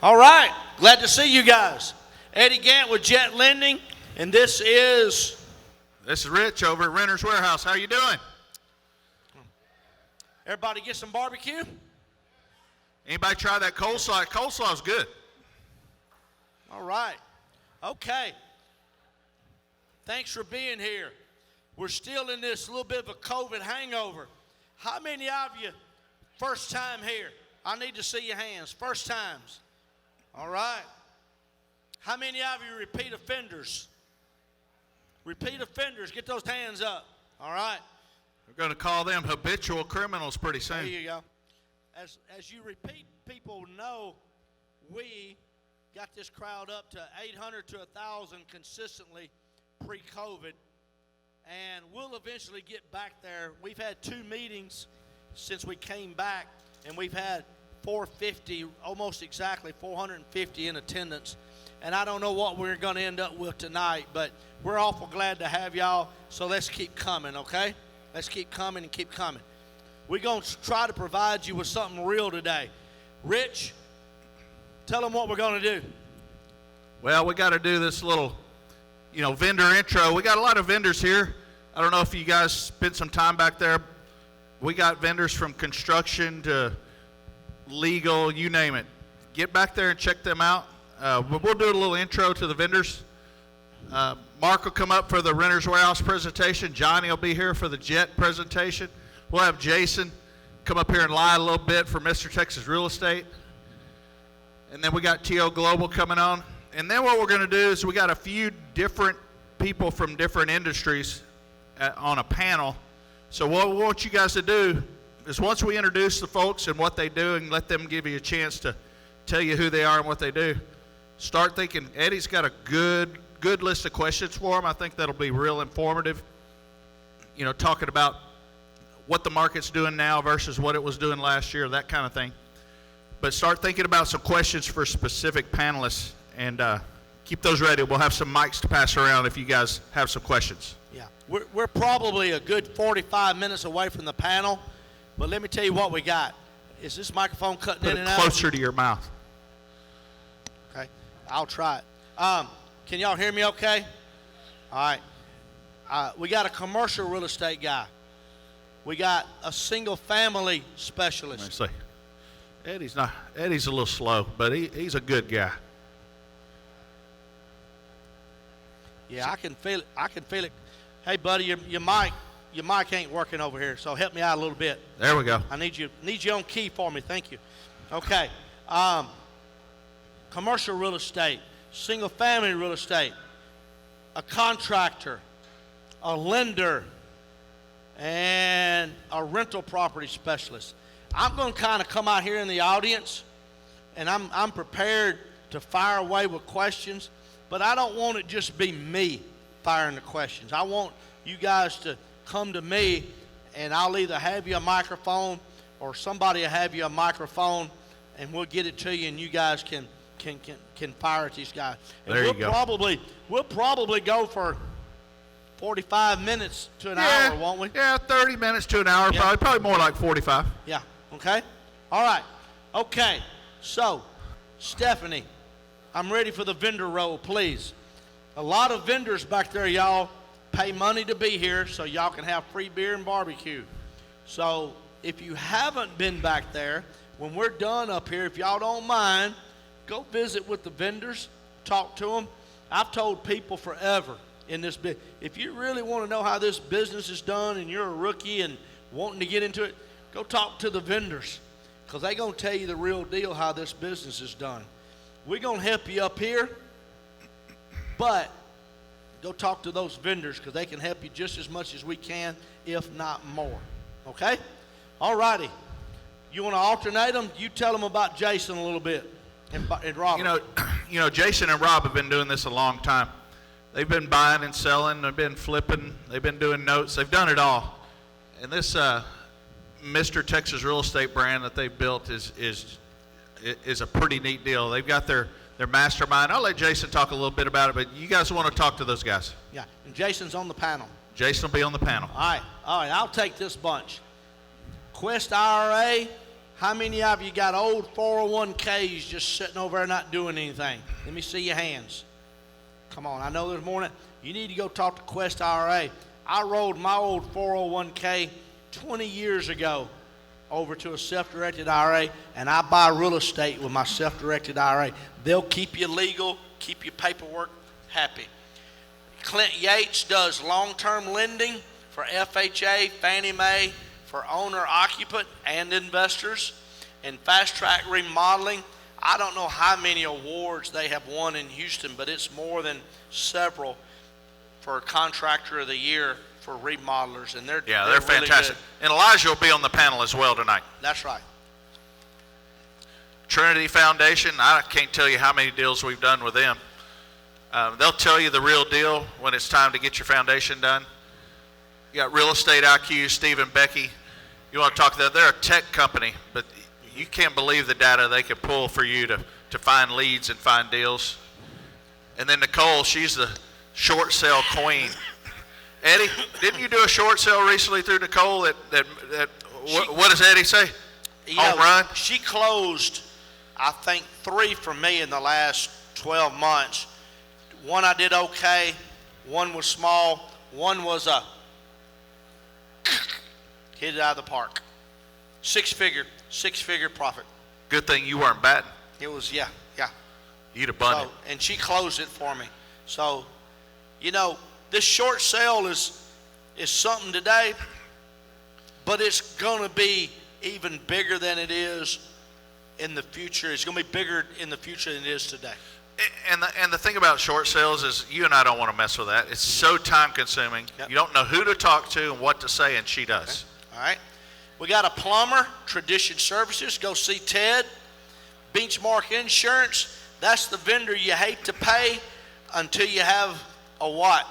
All right, glad to see you guys. Eddie Gant with Jet Lending, and this is Rich over at Renter's Warehouse. How you doing? Everybody get some barbecue? Anybody try that coleslaw? Coleslaw's good. All right. Okay. Thanks for being here. We're still in this little bit of a COVID hangover. How many of you first time here? I need to see your hands. First times. All right. How many of you repeat offenders? Repeat offenders. Get those hands up. All right. We're going to call them habitual criminals pretty soon. There you go. As you repeat, people know we got this crowd up to 800 to 1,000 consistently pre-COVID, and we'll eventually get back there. We've had 2 meetings since we came back, and we've had 450, almost exactly 450 in attendance. And I don't know what we're going to end up with tonight, but we're awful glad to have y'all, so let's keep coming, okay? Let's keep coming and keep coming. We're going to try to provide you with something real today. Rich, tell them what we're going to do. Well, we got to do this little, vendor intro. We got a lot of vendors here. I don't know if you guys spent some time back there. We got vendors from construction to legal, you name it. Get back there and check them out. We'll do a little intro to the vendors. Mark will come up for the Renter's Warehouse presentation. Johnny will be here for the Jet presentation. We'll have Jason come up here and lie a little bit for Mr. Texas Real Estate. And then we got T.O. Global coming on. And then what we're going to do is we got a few different people from different industries on a panel. So what we want you guys to do is once we introduce the folks and what they do and let them give you a chance to tell you who they are and what they do, start thinking. Eddie's got a good list of questions for them. I think that'll be real informative, talking about what the market's doing now versus what it was doing last year, that kind of thing. But start thinking about some questions for specific panelists and keep those ready. We'll have some mics to pass around if you guys have some questions. Yeah, we're probably a good 45 minutes away from the panel, but let me tell you what we got. Is this microphone cutting Put in it and out? closer to your mouth. Okay, I'll try it. Can y'all hear me okay? All right. We got a commercial real estate guy. We got a single family specialist. Let me see. Eddie's a little slow, but he's a good guy. Yeah, I can feel it. Hey, buddy, your mic ain't working over here, so help me out a little bit. There we go. I need you on key for me. Thank you. Okay. Commercial real estate, single family real estate, a contractor, a lender, and a rental property specialist. I'm going to kind of come out here in the audience, and I'm prepared to fire away with questions, but I don't want it just be me firing the questions. I want you guys to come to me, and I'll either have you a microphone or somebody will have you a microphone, and we'll get it to you, and you guys can fire at these guys. And there you go. We'll probably go for 45 minutes to an hour, won't we? Yeah, 30 minutes to an hour, Yeah. probably more like 45. Yeah, okay? All right. Okay, so, Stephanie, I'm ready for the vendor role, please. A lot of vendors back there, y'all, pay money to be here so y'all can have free beer and barbecue. So, if you haven't been back there, when we're done up here, if y'all don't mind, go visit with the vendors, talk to them. I've told people forever in this business, if you really want to know how this business is done and you're a rookie and wanting to get into it, go talk to the vendors because they're going to tell you the real deal how this business is done. We're going to help you up here, but go talk to those vendors because they can help you just as much as we can, if not more. Okay? All righty. You want to alternate them? You tell them about Jason a little bit and Robert. Jason and Rob have been doing this a long time. They've been buying and selling. They've been flipping. They've been doing notes. They've done it all. And this Mr. Texas Real Estate brand that they've built is a pretty neat deal. They've got their mastermind. I'll let Jason talk a little bit about it, but you guys want to talk to those guys. Yeah, and Jason's on the panel. Jason will be on the panel. All right, I'll take this bunch. Quest IRA, How many of you got old 401ks just sitting over there not doing anything? Let me see your hands. Come on, I know there's more than you need to go talk to Quest IRA. I rolled my old 401k 20 years ago over to a self-directed IRA, and I buy real estate with my self-directed IRA. They'll keep you legal, keep your paperwork happy. Clint Yates does long-term lending for FHA, Fannie Mae, for owner-occupant and investors. And Fast Track Remodeling, I don't know how many awards they have won in Houston, but it's more than several for Contractor of the Year for remodelers, and they're they're really fantastic. good. And Elijah will be on the panel as well tonight. That's right. Trinity Foundation, I can't tell you how many deals we've done with them. They'll tell you the real deal when it's time to get your foundation done. You got Real Estate IQ, Steve and Becky. You want to talk to them? They're a tech company, but you can't believe the data they can pull for you to find leads and find deals. And then Nicole, she's the short sale queen. Eddie, didn't you do a short sale recently through Nicole what does Eddie say? Home run? She closed, I think, 3 for me in the last 12 months. One I did okay, one was small, one was a hit it out of the park. Six figure profit. Good thing you weren't batting. It was, yeah. You'd have bunted. And she closed it for me. So, this short sale is something today, but it's going to be even bigger than it is in the future. It's going to be bigger in the future than it is today. And the thing about short sales is you and I don't want to mess with that. It's so time consuming. Yep. You don't know who to talk to and what to say, and she does. Okay. All right. We got a plumber, Tradition Services. Go see Ted. Benchmark Insurance. That's the vendor you hate to pay until you have a what?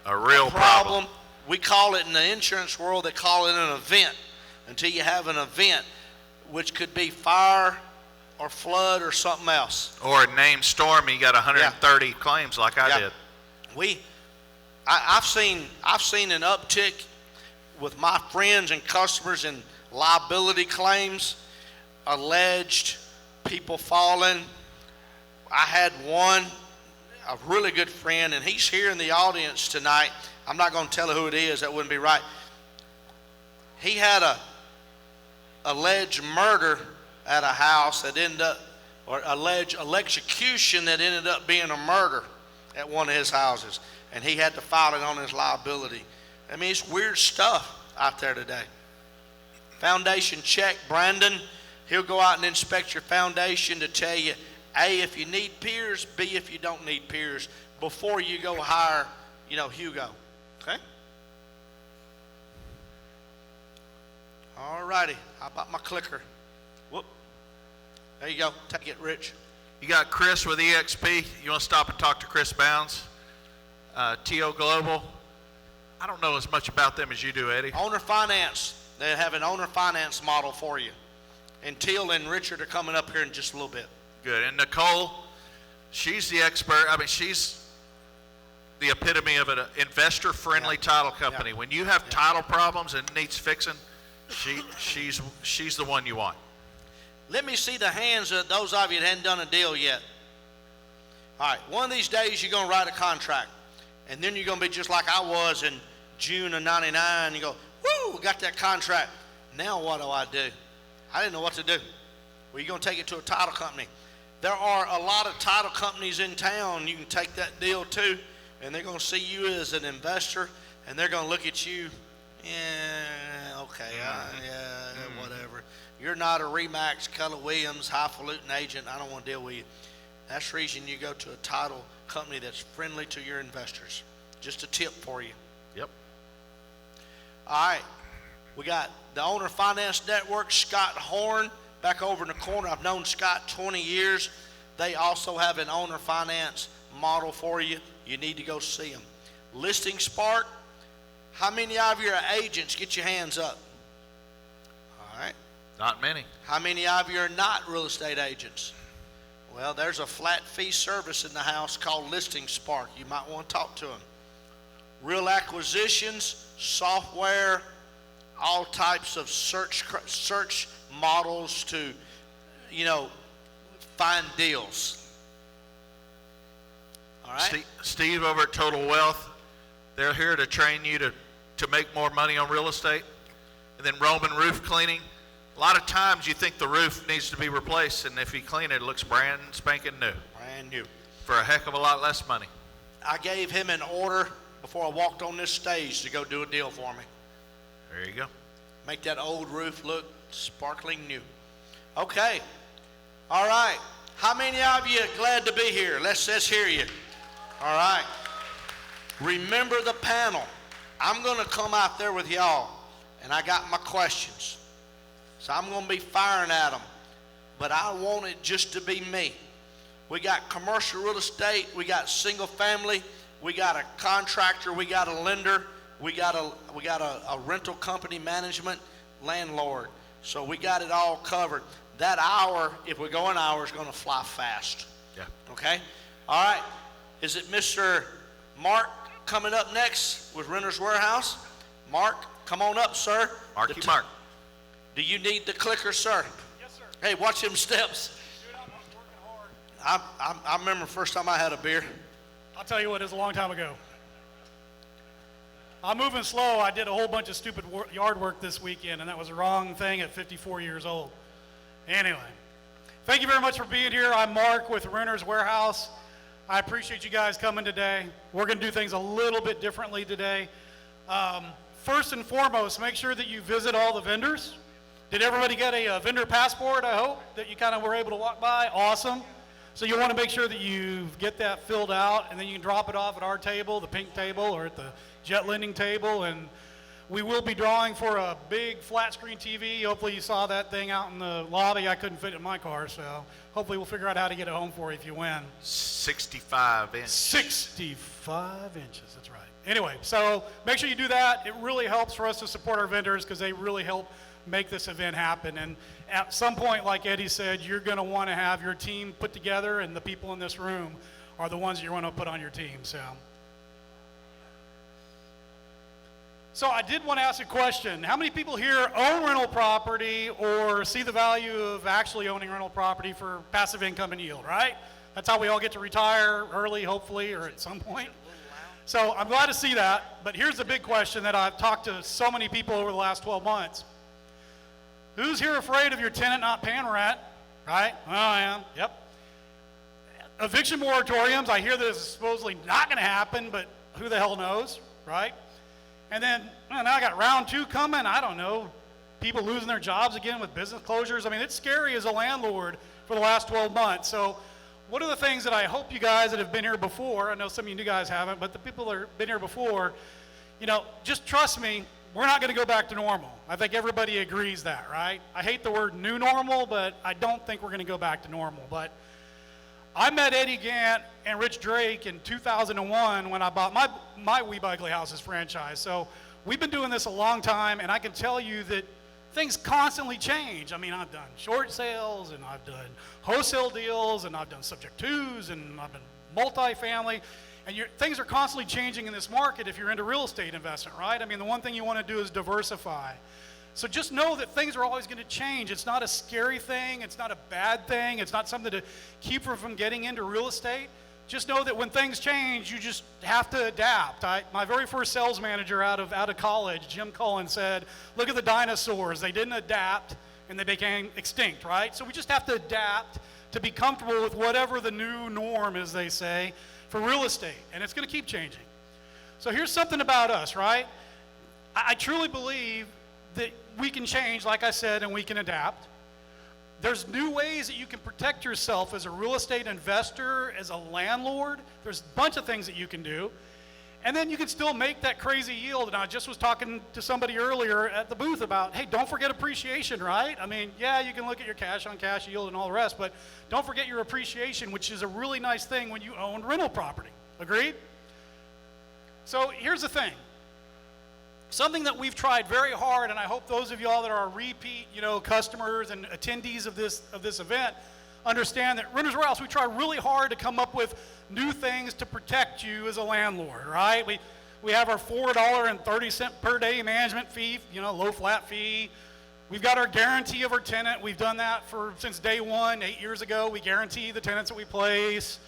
A real problem. We call it in the insurance world, they call it an event. Until you have an event, which could be fire or flood or something else. Or a named storm, you got 130 claims like I did. I've seen an uptick with my friends and customers in liability claims, alleged people falling. I had one, a really good friend, and he's here in the audience tonight. I'm not going to tell who it is, that wouldn't be right. He had a alleged murder at a house that ended up, or alleged electrocution that ended up being a murder at one of his houses, and he had to file it on his liability. I mean, it's weird stuff out there today. Foundation check, Brandon, he'll go out and inspect your foundation to tell you, A, if you need peers, B, if you don't need peers, before you go hire, Hugo. Okay? All righty. How about my clicker? Whoop. There you go. Take it, Rich. You got Chris with EXP. You want to stop and talk to Chris Bounds? TO Global. I don't know as much about them as you do, Eddie. Owner finance. They have an owner finance model for you. And Teal and Richard are coming up here in just a little bit. Good. And Nicole, she's the expert. I mean, she's the epitome of an investor-friendly title company. Yeah. When you have title problems and it needs fixing, she's the one you want. Let me see the hands of those of you that hadn't done a deal yet. All right, one of these days you're going to write a contract, and then you're going to be just like I was in June of '99. You go, woo, got that contract. Now what do? I didn't know what to do. Well, you're going to take it to a title company. There are a lot of title companies in town. You can take that deal to, and they're going to see you as an investor, and they're going to look at you, whatever. You're not a Remax, Keller Williams, highfalutin agent. I don't want to deal with you. That's the reason you go to a title company that's friendly to your investors. Just a tip for you. Yep. All right. We got the Owner Finance Network, Scott Horn, back over in the corner. I've known Scott 20 years. They also have an owner finance model for you. You need to go see them. Listing Spark. How many of you are agents? Get your hands up. All right. Not many. How many of you are not real estate agents? Well, there's a flat fee service in the house called Listing Spark. You might want to talk to them. Real acquisitions, software, all types of search models to, find deals. All right? Steve over at Total Wealth, they're here to train you to make more money on real estate. And then Roman Roof Cleaning. A lot of times you think the roof needs to be replaced, and if you clean it, it looks brand spanking new. Brand new. For a heck of a lot less money. I gave him an order before I walked on this stage to go do a deal for me. There you go. Make that old roof look sparkling new. Okay. All right. How many of you are glad to be here? Let's hear you. All right. Remember the panel. I'm going to come out there with y'all, and I got my questions. So I'm going to be firing at them. But I want it just to be me. We got commercial real estate. We got single family. We got a contractor. We got a lender. We got a rental company management landlord. So we got it all covered. That hour, if we go an hour, is going to fly fast. Yeah. Okay? All right. Is it Mr. Mark coming up next with Renter's Warehouse? Mark, come on up, sir. Marky Mark. Do you need the clicker, sir? Yes, sir. Hey, watch them steps. Dude, I'm working hard. I remember the first time I had a beer. I'll tell you what, it was a long time ago. I'm moving slow. I did a whole bunch of stupid yard work this weekend, and that was the wrong thing at 54 years old. Anyway, thank you very much for being here. I'm Mark with Renter's Warehouse. I appreciate you guys coming today. We're going to do things a little bit differently today. First and foremost, make sure that you visit all the vendors. Did everybody get a vendor passport, I hope, that you kind of were able to walk by? Awesome. So you want to make sure that you get that filled out, and then you can drop it off at our table, the pink table, or at the jet lending table, and we will be drawing for a big flat screen TV. Hopefully you saw that thing out in the lobby. I couldn't fit it in my car, so hopefully we'll figure out how to get it home for you if you win. 65 inches. 65 inches, that's right. Anyway, so make sure you do that. It really helps for us to support our vendors because they really help make this event happen. And at some point, like Eddie said, you're going to want to have your team put together, and the people in this room are the ones you want to put on your team. So I did want to ask a question. How many people here own rental property or see the value of actually owning rental property for passive income and yield, right? That's how we all get to retire early, hopefully, or at some point. So I'm glad to see that. But here's the big question that I've talked to so many people over the last 12 months. Who's here afraid of your tenant not paying rent? Right? Well, I am. Yep. Eviction moratoriums, I hear this is supposedly not going to happen, but who the hell knows, right? And then, well, now I got round 2 coming. I don't know. People losing their jobs again with business closures. I mean, it's scary as a landlord for the last 12 months. So one of the things that I hope you guys that have been here before, I know some of you guys haven't, but the people that have been here before, just trust me, we're not going to go back to normal. I think everybody agrees that, right? I hate the word new normal, but I don't think we're going to go back to normal. But I met Eddie Gant and Rich Drake in 2001 when I bought my We Buy Ugly Houses franchise. So we've been doing this a long time, and I can tell you that things constantly change. I mean, I've done short sales, and I've done wholesale deals, and I've done subject twos, and I've done multifamily. And things are constantly changing in this market if you're into real estate investment, right? I mean, the one thing you want to do is diversify. So just know that things are always going to change. It's not a scary thing. It's not a bad thing. It's not something to keep you from getting into real estate. Just know that when things change, you just have to adapt. My very first sales manager out of college, Jim Cullen, said, look at the dinosaurs. They didn't adapt, and they became extinct, right? So we just have to adapt to be comfortable with whatever the new norm, as they say, for real estate, and it's going to keep changing. So here's something about us, right? I truly believe that we can change, like I said, and we can adapt. There's new ways that you can protect yourself as a real estate investor, as a landlord. There's a bunch of things that you can do. And then you can still make that crazy yield. And I just was talking to somebody earlier at the booth about, hey, don't forget appreciation, right? I mean, yeah, you can look at your cash on cash yield and all the rest, but don't forget your appreciation, which is a really nice thing when you own rental property. Agreed? So here's the thing. Something that we've tried very hard, and I hope those of y'all that are repeat, customers and attendees of this event understand that Renter's Warehouse, we try really hard to come up with new things to protect you as a landlord, right? We have our $4.30 per day management fee, low flat fee. We've got our guarantee of our tenant. We've done that since day one, 8 years ago. We guarantee the tenants that we place.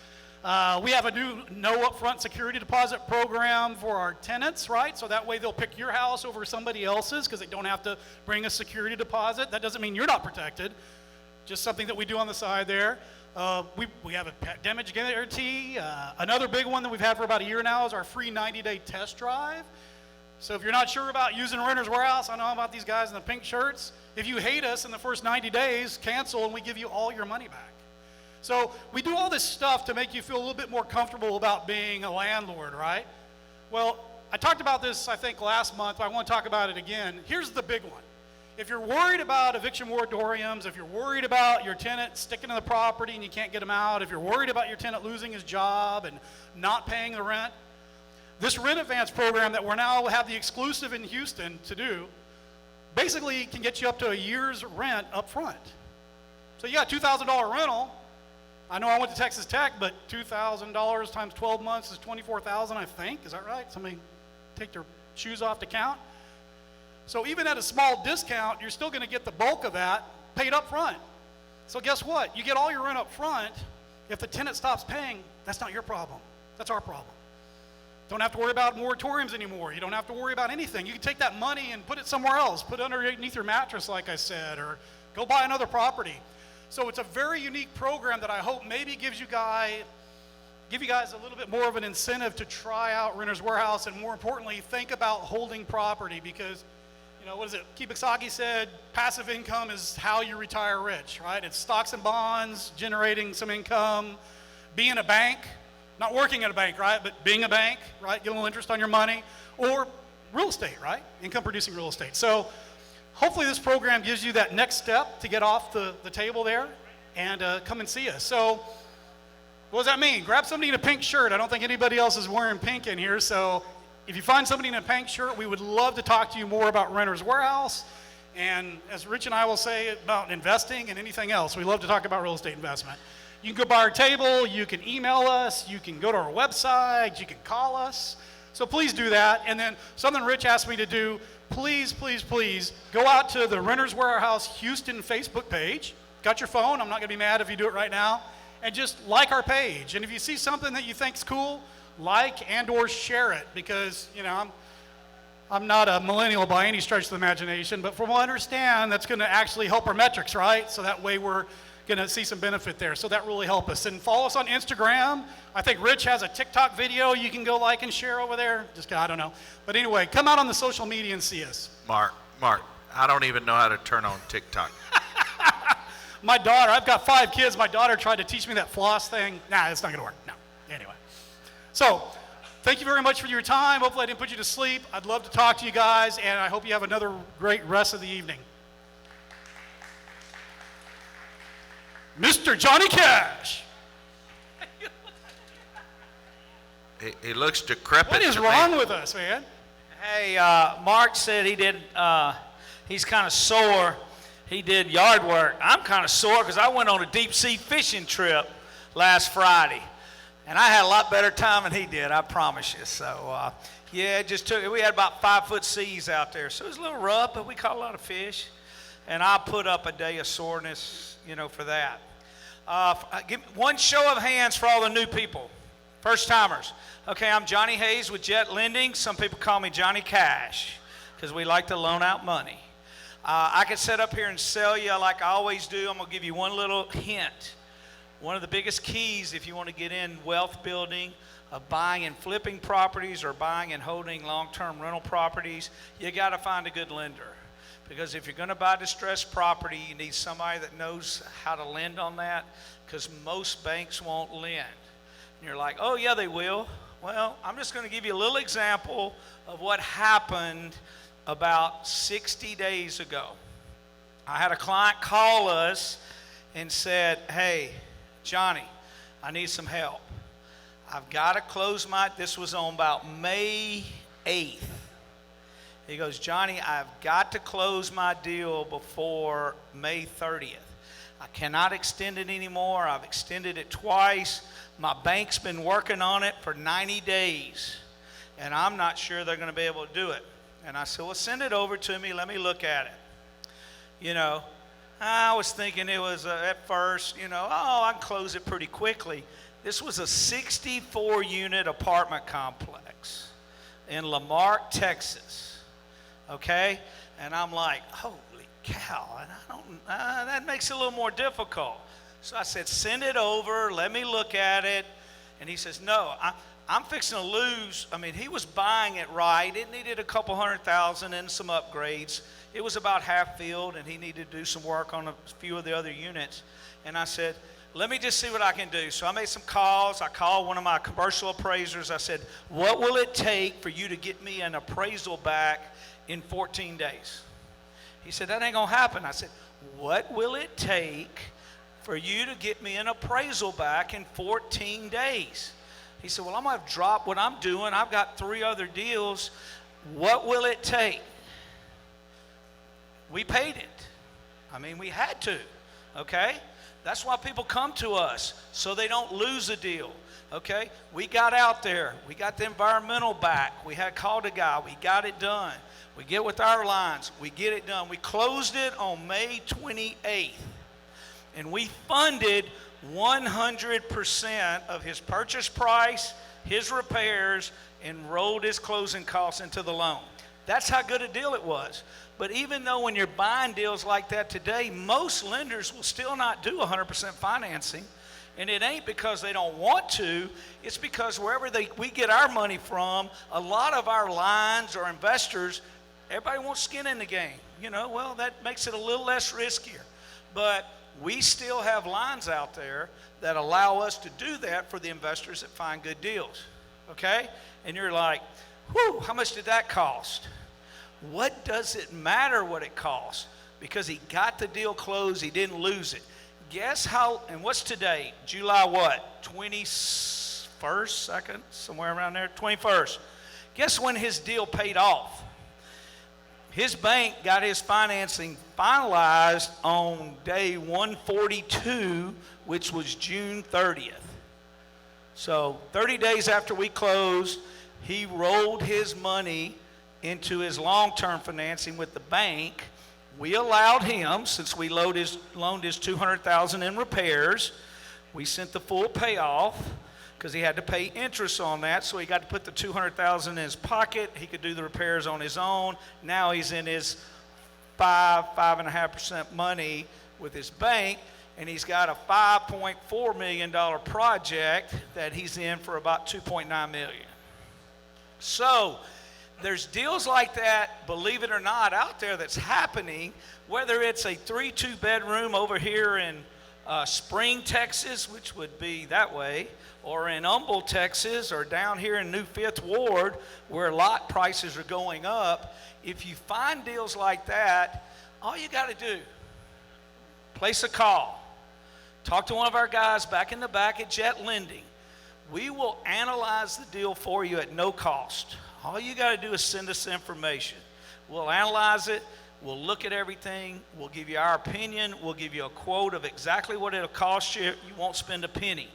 We have a new no upfront security deposit program for our tenants, right? So that way they'll pick your house over somebody else's because they don't have to bring a security deposit. That doesn't mean you're not protected. Just something that we do on the side there. We have a pet damage guarantee. Another big one that we've had for about a year now is our free 90-day test drive. So if you're not sure about using Renters Warehouse, I know about these guys in the pink shirts. If you hate us in the first 90 days, cancel and we give you all your money back. So we do all this stuff to make you feel a little bit more comfortable about being a landlord, right? Well, I talked about this, I think, last month, but I want to talk about it again. Here's the big one. If you're worried about eviction moratoriums, if you're worried about your tenant sticking to the property and you can't get them out, if you're worried about your tenant losing his job and not paying the rent, this rent advance program that we're now have the exclusive in Houston to do basically can get you up to a year's rent up front. So you got a $2,000 rental. I know I went to Texas Tech, but $2,000 times 12 months is $24,000, I think. Is that right? Somebody take their shoes off to count. So even at a small discount, you're still going to get the bulk of that paid up front. So guess what? You get all your rent up front. If the tenant stops paying, that's not your problem. That's our problem. Don't have to worry about moratoriums anymore. You don't have to worry about anything. You can take that money and put it somewhere else. Put it underneath your mattress, like I said, or go buy another property. So it's a very unique program that I hope maybe give you guys a little bit more of an incentive to try out Renters Warehouse, and more importantly, think about holding property because, what is it? Kibasaki said, passive income is how you retire rich, right? It's stocks and bonds, generating some income, being a bank, not working at a bank, right? But being a bank, right? Get a little interest on your money, or real estate, right? Income producing real estate. So hopefully this program gives you that next step to get off the table there and come and see us. So what does that mean? Grab somebody in a pink shirt. I don't think anybody else is wearing pink in here. So if you find somebody in a pink shirt, we would love to talk to you more about Renters Warehouse. And as Rich and I will say about investing and anything else, we love to talk about real estate investment. You can go by our table. You can email us. You can go to our website. You can call us. So please do that. And then something Rich asked me to do, please, please, please go out to the Renters Warehouse Houston Facebook page. Got your phone? I'm not going to be mad if you do it right now. And just like our page. And if you see something that you think's cool, like and or share it because, I'm not a millennial by any stretch of the imagination, but from what I understand, that's going to actually help our metrics, right? So that way we're going to see some benefit there. So that really help us. And follow us on Instagram. I think Rich has a TikTok video you can go like and share over there. I don't know. But anyway, come out on the social media and see us. Mark, I don't even know how to turn on TikTok. My daughter, I've got 5 kids. My daughter tried to teach me that floss thing. Nah, it's not going to work. No. Anyway. So, thank you very much for your time. Hopefully I didn't put you to sleep. I'd love to talk to you guys, and I hope you have another great rest of the evening. Mr. Johnny Cash. He looks decrepit. What is wrong with us, man? Hey, Mark said he's kind of sore. He did yard work. I'm kind of sore because I went on a deep sea fishing trip last Friday. And I had a lot better time than he did, I promise you. So, yeah, we had about 5-foot seas out there. So it was a little rough, but we caught a lot of fish. And I put up a day of soreness, for that. Give one show of hands for all the new people, first timers. Okay, I'm Johnny Hayes with Jet Lending. Some people call me Johnny Cash because we like to loan out money. I could sit up here and sell you like I always do. I'm going to give you one little hint. One of the biggest keys if you want to get in wealth building, of buying and flipping properties or buying and holding long-term rental properties, you got to find a good lender. Because if you're going to buy distressed property, you need somebody that knows how to lend on that because most banks won't lend. And you're like, oh, yeah, they will. Well, I'm just going to give you a little example of what happened about 60 days ago. I had a client call us and said, hey, Johnny, I need some help. I've got to close this was on about May 8th. He goes, Johnny, I've got to close my deal before May 30th. I cannot extend it anymore. I've extended it twice. My bank's been working on it for 90 days. and I'm not sure they're going to be able to do it. And I said, well, send it over to me. Let me look at it. You know, I was thinking it was at first, you know, oh, I can close it pretty quickly. This was a 64-unit apartment complex in Lamarck, Texas. Okay? And I'm like, holy cow, and I don't, that makes it a little more difficult. So I said, send it over, let me look at it. And he says, no, I'm fixing to lose. I mean, he was buying it right. It needed a couple $100,000 and some upgrades. It was about half filled, and he needed to do some work on a few of the other units. And I said, let me just see what I can do. So I made some calls. I called one of my commercial appraisers. I said, what will it take for you to get me an appraisal back in 14 days? He said, that ain't going to happen. I said, what will it take for you to get me an appraisal back in 14 days? He said, well, I'm going to drop what I'm doing. I've got 3 other deals. What will it take? We paid it. I mean, we had to, okay? That's why people come to us, so they don't lose a deal, okay? We got out there. We got the environmental back. We had called a guy. We got it done. We get with our lines. We get it done. We closed it on May 28th, and we funded 100% of his purchase price, his repairs, and rolled his closing costs into the loan. That's how good a deal it was. But even though when you're buying deals like that today, most lenders will still not do 100% financing. And it ain't because they don't want to. It's because wherever we get our money from, a lot of our lines or investors, everybody wants skin in the game. You know, well, that makes it a little less riskier. But we still have lines out there that allow us to do that for the investors that find good deals. Okay? And you're like, whew, how much did that cost? What does it matter what it costs? Because he got the deal closed, he didn't lose it. Guess how, and what's today? July what? 21st, 2nd, somewhere around there? 21st. Guess when his deal paid off? His bank got his financing finalized on day 142, which was June 30th. So 30 days after we closed, he rolled his money into his long-term financing with the bank. We allowed him, since we loaned his $200,000 in repairs, we sent the full payoff because he had to pay interest on that, so he got to put the $200,000 in his pocket. He could do the repairs on his own. Now he's in his 5.5% money with his bank, and he's got a $5.4 million project that he's in for about $2.9 million. So there's deals like that, believe it or not, out there that's happening, whether it's a 3-2 bedroom over here in Spring, Texas, which would be that way, or in Humble, Texas, or down here in New 5th Ward, where lot prices are going up. If you find deals like that, all you got to do, place a call. Talk to one of our guys back in the back at Jet Lending. We will analyze the deal for you at no cost. All you got to do is send us the information. We'll analyze it. We'll look at everything. We'll give you our opinion. We'll give you a quote of exactly what it'll cost you. You won't spend a penny.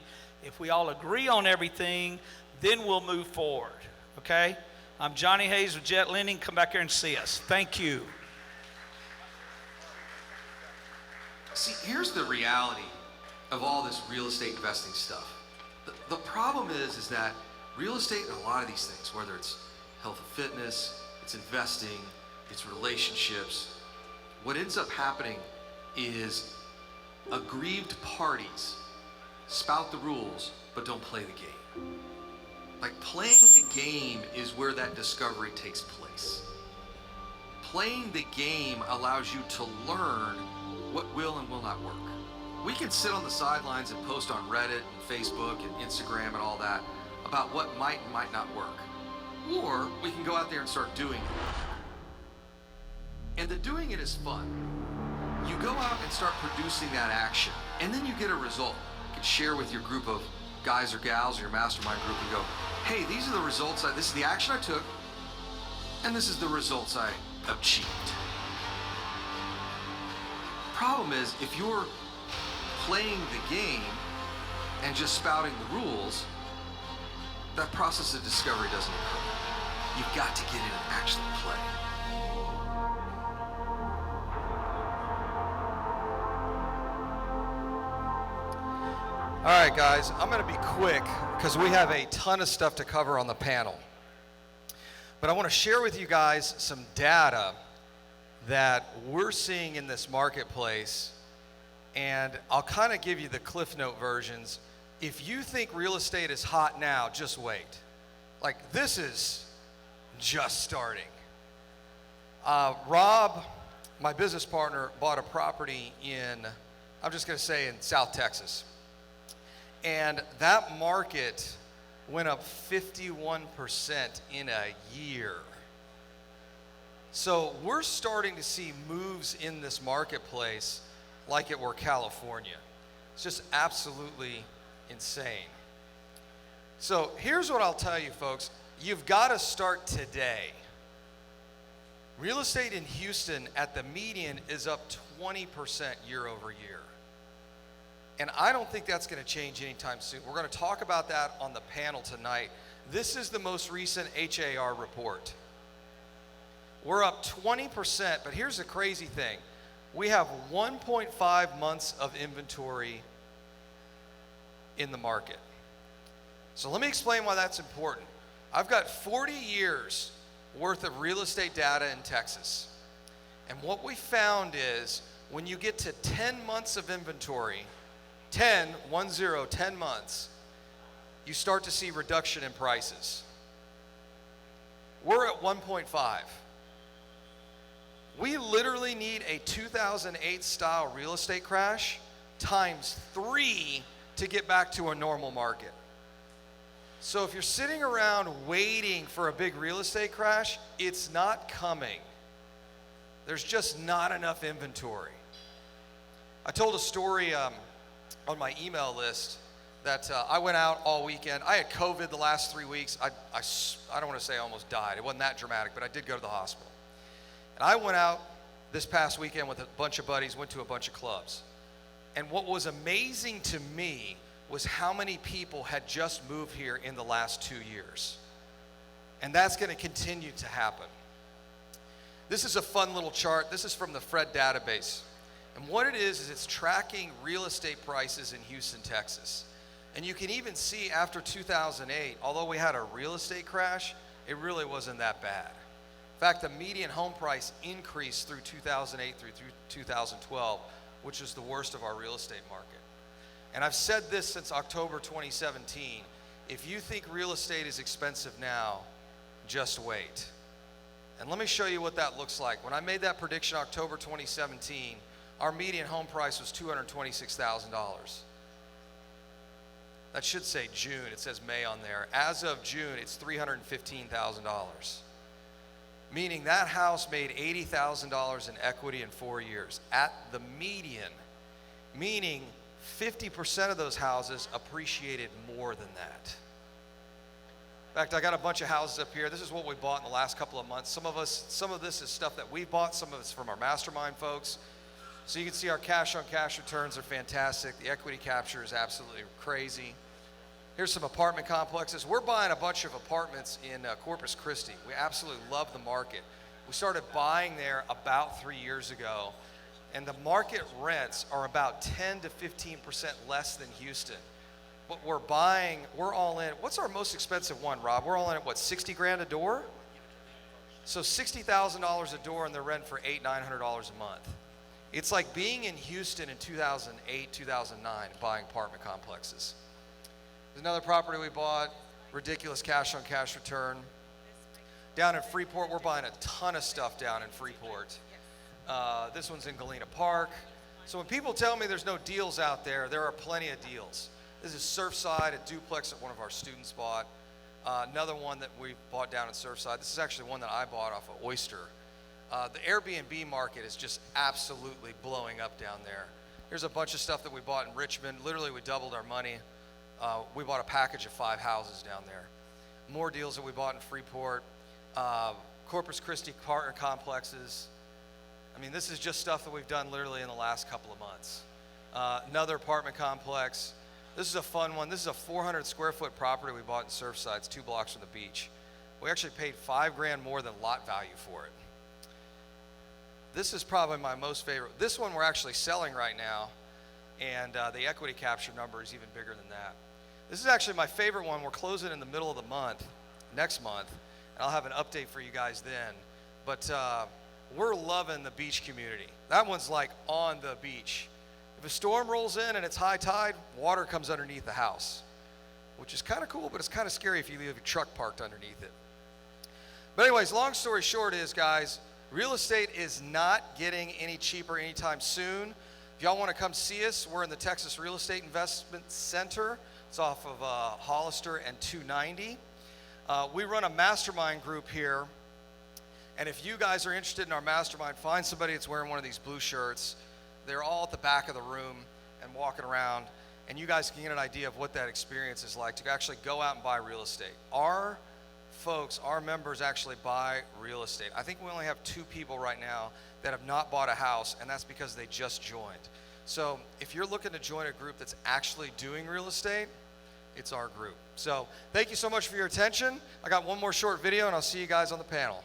If we all agree on everything, then we'll move forward. Okay? I'm Johnny Hayes with Jet Lending. Come back here and see us. Thank you. See, here's the reality of all this real estate investing stuff. The problem is that real estate and a lot of these things, whether it's health and fitness, it's investing, it's relationships, what ends up happening is aggrieved parties spout the rules but don't play the game. Like, playing the game is where that discovery takes place. Playing the game allows you to learn what will and will not work. We can sit on the sidelines and post on Reddit and Facebook and Instagram and all that about what might and might not work. Or we can go out there and start doing it. And the doing it is fun. You go out and start producing that action, and then you get a result. You can share with your group of guys or gals or your mastermind group and go, hey, these are the results, this is the action I took, and this is the results I achieved. Problem is, if you're playing the game and just spouting the rules, that process of discovery doesn't occur. You've got to get in and actually play. All right, guys, I'm going to be quick because we have a ton of stuff to cover on the panel. But I want to share with you guys some data that we're seeing in this marketplace, and I'll kind of give you the Cliff Note versions. If you think real estate is hot now, just wait. Like, this is just starting. Rob, my business partner, bought a property in, I'm just going to say in South Texas. And that market went up 51% in a year. So we're starting to see moves in this marketplace like it were California. It's just absolutely insane. So here's what I'll tell you, folks. You've got to start today. Real estate in Houston at the median is up 20% year over year. And I don't think that's going to change anytime soon. We're going to talk about that on the panel tonight. This is the most recent HAR report. We're up 20%, but here's the crazy thing. We have 1.5 months of inventory in the market. So let me explain why that's important. I've got 40 years worth of real estate data in Texas. And what we found is when you get to 10 months of inventory, 10 months, you start to see reduction in prices. We're at 1.5. We literally need a 2008 style real estate crash times 3 to get back to a normal market. So if you're sitting around waiting for a big real estate crash, it's not coming. There's just not enough inventory. I told a story on my email list that I went out all weekend. I had COVID the last 3 weeks. I don't want to say I almost died. It wasn't that dramatic, but I did go to the hospital. And I went out this past weekend with a bunch of buddies, went to a bunch of clubs. And what was amazing to me was how many people had just moved here in the last 2 years. And that's going to continue to happen. This is a fun little chart. This is from the Fred database. And what it is it's tracking real estate prices in Houston, Texas. And you can even see after 2008, although we had a real estate crash, it really wasn't that bad. In fact, the median home price increased through 2008 through 2012, which is the worst of our real estate market. And I've said this since October 2017. If you think real estate is expensive now, just wait. And let me show you what that looks like. When I made that prediction October 2017, our median home price was $226,000. That should say June. It says May on there. As of June, it's $315,000. Meaning that house made $80,000 in equity in 4 years at the median. Meaning 50% of those houses appreciated more than that. In fact, I got a bunch of houses up here. This is what we bought in the last couple of months. Some of this is stuff that we bought. Some of it's from our mastermind folks. So you can see our cash on cash returns are fantastic. The equity capture is absolutely crazy. Here's some apartment complexes. We're buying a bunch of apartments in Corpus Christi. We absolutely love the market. We started buying there about 3 years ago, and the market rents are about 10 to 15% less than Houston. But we're buying, we're all in. What's our most expensive one, Rob? We're all in at what, 60 grand a door? So $60,000 a door, and they're renting for $800, $900 a month. It's like being in Houston in 2008, 2009, buying apartment complexes. There's another property we bought, ridiculous cash on cash return. Down in Freeport, we're buying a ton of stuff down in Freeport. This one's in Galena Park. So when people tell me there's no deals out there, there are plenty of deals. This is Surfside, a duplex that one of our students bought. Another one that we bought down in Surfside. This is actually one that I bought off of Oyster. The Airbnb market is just absolutely blowing up down there. Here's a bunch of stuff that we bought in Richmond. Literally, we doubled our money. We bought a package of 5 houses down there. More deals that we bought in Freeport. Corpus Christi partner complexes. I mean, this is just stuff that we've done literally in the last couple of months. Another apartment complex. This is a fun one. This is a 400 square foot property we bought in Surfside. It's 2 blocks from the beach. We actually paid $5,000 more than lot value for it. This is probably my most favorite. This one we're actually selling right now, and the equity capture number is even bigger than that. This is actually my favorite one. We're closing in the middle of the month, next month, and I'll have an update for you guys then. But we're loving the beach community. That one's like on the beach. If a storm rolls in and it's high tide, water comes underneath the house, which is kind of cool, but it's kind of scary if you leave your truck parked underneath it. But anyways, long story short is, guys, real estate is not getting any cheaper anytime soon. If y'all want to come see us, we're in the Texas Real Estate Investment Center. It's off of Hollister and 290. We run a mastermind group here. And if you guys are interested in our mastermind, find somebody that's wearing one of these blue shirts. They're all at the back of the room and walking around. And you guys can get an idea of what that experience is like to actually go out and buy real estate. Our folks, our members actually buy real estate. I think we only have 2 people right now that have not bought a house, and that's because they just joined. So if you're looking to join a group that's actually doing real estate, it's our group. So thank you so much for your attention. I got one more short video, and I'll see you guys on the panel.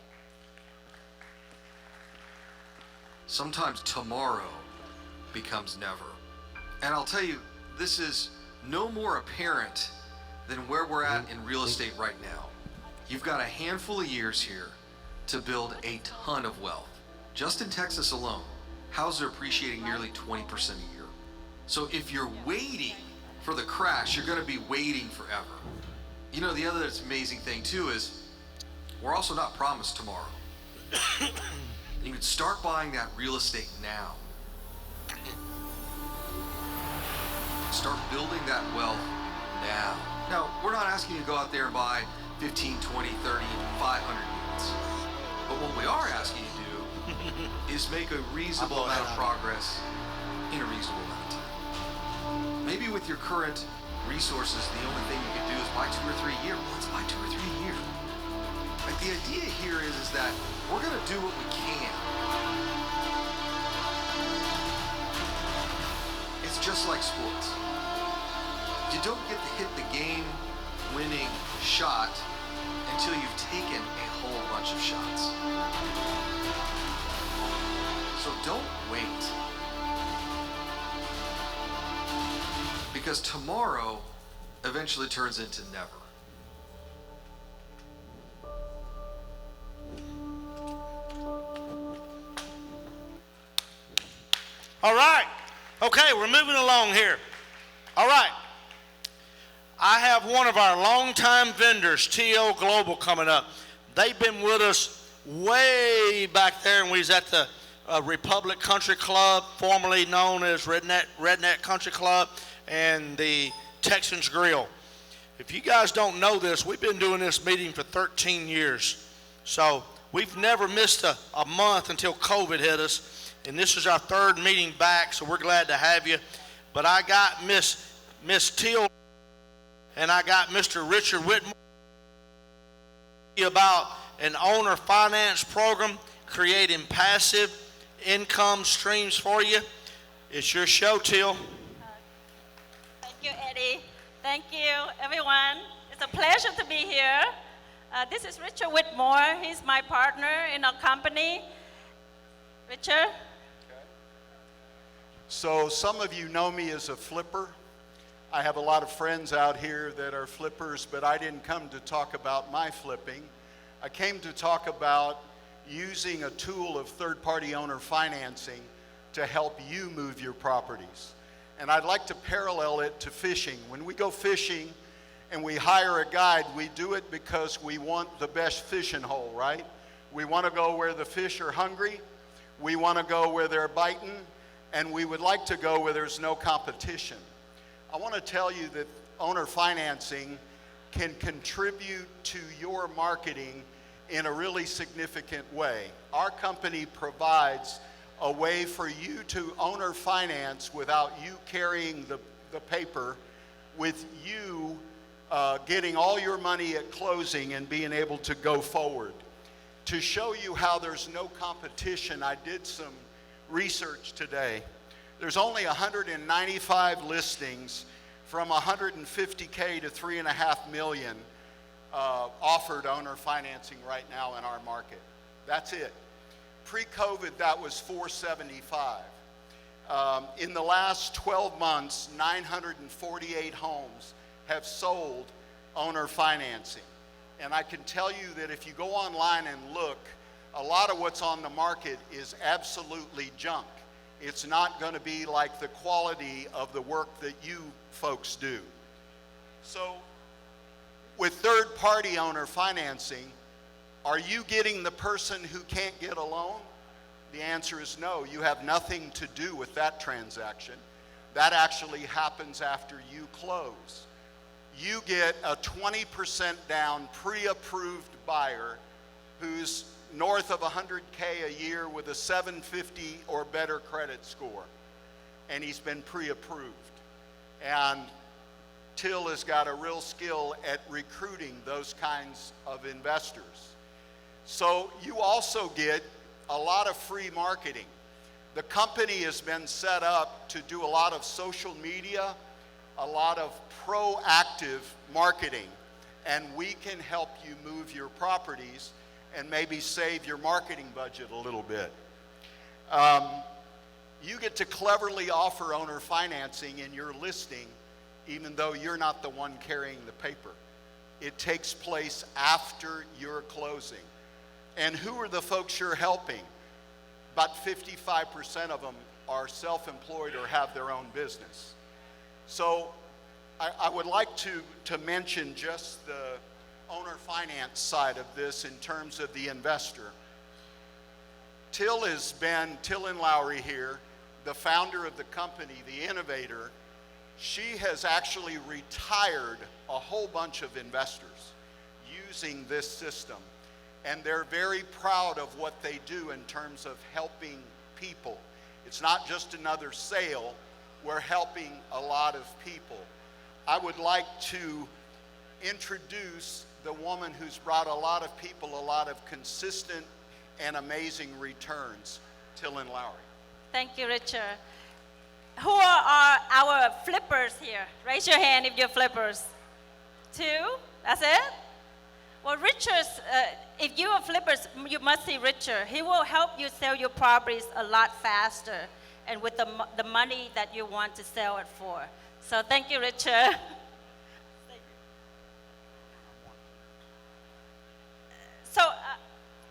Sometimes tomorrow becomes never. And I'll tell you, this is no more apparent than where we're at in real estate right now. You've got a handful of years here to build a ton of wealth. Just in Texas alone, houses are appreciating nearly 20% a year. So if you're waiting for the crash, you're going to be waiting forever. You know, the other amazing thing too is we're also not promised tomorrow. You can start buying that real estate now. Start building that wealth now. Now, we're not asking you to go out there and buy 15, 20, 30, 500 units. But what we are asking you to do is make a reasonable amount of progress in a reasonable amount of time. Maybe with your current resources, the only thing you can do is buy 2 or 3 a year. Well, let's buy 2 or 3 a year. Like, the idea here is that we're going to do what we can. It's just like sports. You don't get to hit the game-winning shot until you've taken a whole bunch of shots. So don't wait. Because tomorrow eventually turns into never. All right. Okay, we're moving along here. All right. I have one of our longtime vendors, TO Global, coming up. They've been with us way back there when we was at the Republic Country Club, formerly known as Redneck Country Club, and the Texans Grill. If you guys don't know this, we've been doing this meeting for 13 years. So we've never missed a month until COVID hit us. And this is our 3rd meeting back, so we're glad to have you. But I got Miss Teal and I got Mr. Richard Whitmore about an owner finance program creating passive income streams for you. It's your show, Teal. Thank you, Eddie. Thank you, everyone. It's a pleasure to be here. This is Richard Whitmore. He's my partner in our company. Richard? So some of you know me as a flipper. I have a lot of friends out here that are flippers, but I didn't come to talk about my flipping. I came to talk about using a tool of third-party owner financing to help you move your properties. And I'd like to parallel it to fishing. When we go fishing and we hire a guide, we do it because we want the best fishing hole, right? We want to go where the fish are hungry, we want to go where they're biting, and we would like to go where there's no competition. I want to tell you that owner financing can contribute to your marketing in a really significant way. Our company provides a way for you to owner finance without you carrying the paper, with you getting all your money at closing and being able to go forward. To show you how there's no competition, I did some research today. There's only 195 listings from 150K to 3.5 million offered owner financing right now in our market. That's it. Pre-COVID, that was 475. In the last 12 months, 948 homes have sold owner financing. And I can tell you that if you go online and look, a lot of what's on the market is absolutely junk. It's not going to be like the quality of the work that you folks do. So with third-party owner financing, are you getting the person who can't get a loan? The answer is no. You have nothing to do with that transaction. That actually happens after you close. You get a 20% down pre-approved buyer who's north of 100K a year with a 750 or better credit score, and he's been pre-approved. And Till has got a real skill at recruiting those kinds of investors. So you also get a lot of free marketing. The company has been set up to do a lot of social media, a lot of proactive marketing, and we can help you move your properties and maybe save your marketing budget a little bit. You get to cleverly offer owner financing in your listing, even though you're not the one carrying the paper. It takes place after your closing. And who are the folks you're helping? About 55% of them are self-employed or have their own business. So I would like to mention just the owner finance side of this in terms of the investor. Till and Lowry here, the founder of the company, the innovator, she has actually retired a whole bunch of investors using this system. And they're very proud of what they do in terms of helping people. It's not just another sale, we're helping a lot of people. I would like to introduce the woman who's brought a lot of people a lot of consistent and amazing returns, Till and Lowry. Thank you, Richard. Who are our flippers here? Raise your hand if you're flippers. 2? That's it? Well, Richard's, if you are flippers, you must see Richard. He will help you sell your properties a lot faster and with the money that you want to sell it for. So thank you, Richard. So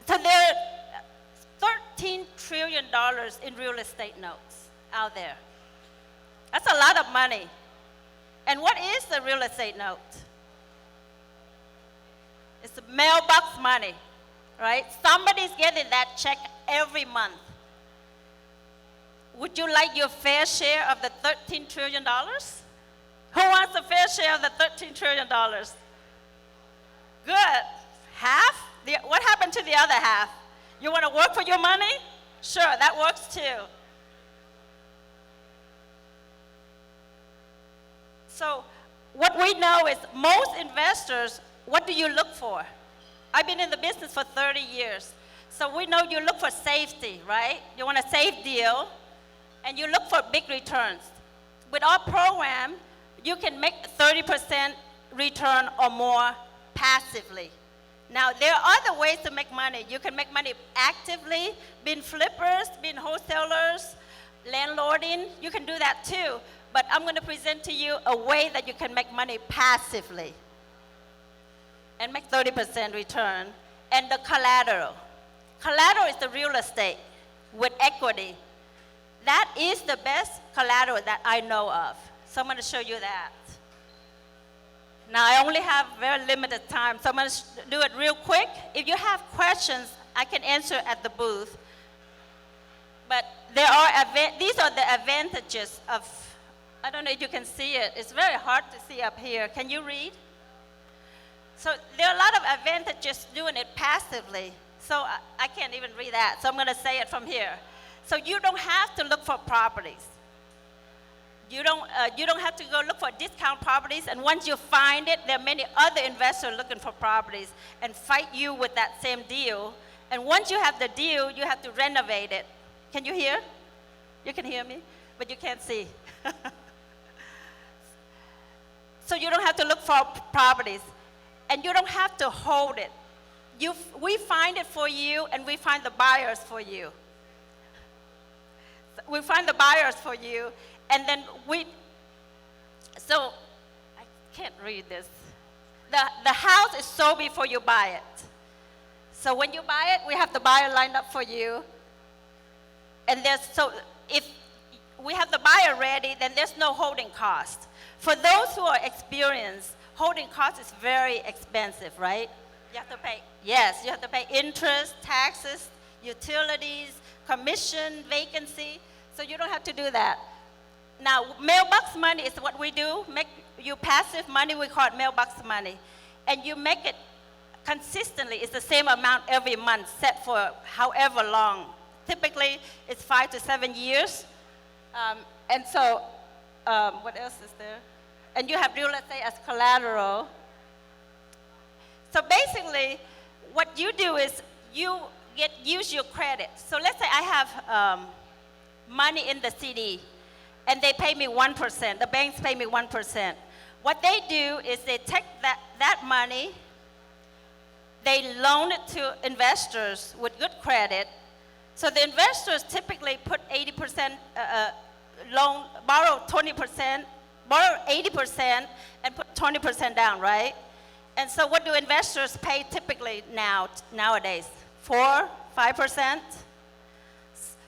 there are $13 trillion in real estate notes out there. That's a lot of money. And what is the real estate note? It's the mailbox money, right? Somebody's getting that check every month. Would you like your fair share of the $13 trillion? Who wants a fair share of the $13 trillion? Good. Half? What happened to the other half? You want to work for your money? Sure, that works too. So what we know is most investors, what do you look for? I've been in the business for 30 years. So we know you look for safety, right? You want a safe deal, and you look for big returns. With our program, you can make 30% return or more passively. Now, there are other ways to make money. You can make money actively, being flippers, being wholesalers, landlording. You can do that too. But I'm going to present to you a way that you can make money passively and make 30% return. And the collateral. Collateral is the real estate with equity. That is the best collateral that I know of. So I'm going to show you that. Now, I only have very limited time, so I'm going to do it real quick. If you have questions, I can answer at the booth. But these are the advantages of, I don't know if you can see it. It's very hard to see up here. Can you read? So there are a lot of advantages doing it passively. So I can't even read that, so I'm going to say it from here. So you don't have to look for properties. You don't have to go look for discount properties, and once you find it, there are many other investors looking for properties and fight you with that same deal. And once you have the deal, you have to renovate it. Can you hear? You can hear me, but you can't see. So you don't have to look for properties, and you don't have to hold it. We find it for you, and we find the buyers for you. We find the buyers for you, and then so I can't read this. The house is sold before you buy it. So when you buy it, we have the buyer lined up for you. And if we have the buyer ready, then there's no holding cost. For those who are experienced, holding cost is very expensive, right? You have to pay, yes, you have to pay interest, taxes, utilities, commission, vacancy. So you don't have to do that. Now, mailbox money is what we do. Make you passive money, we call it mailbox money. And you make it consistently. It's the same amount every month, set for however long. Typically, it's 5 to 7 years. And so, what else is there? And you have real estate as collateral. So basically, what you do is you use your credit. So let's say I have money in the CD, and they pay me 1%. The banks pay me 1%. What they do is they take that money, they loan it to investors with good credit. So the investors typically put 80% loan, borrow 20%, borrow 80%, and put 20% down, right? And so what do investors pay typically nowadays? 4%, 5%?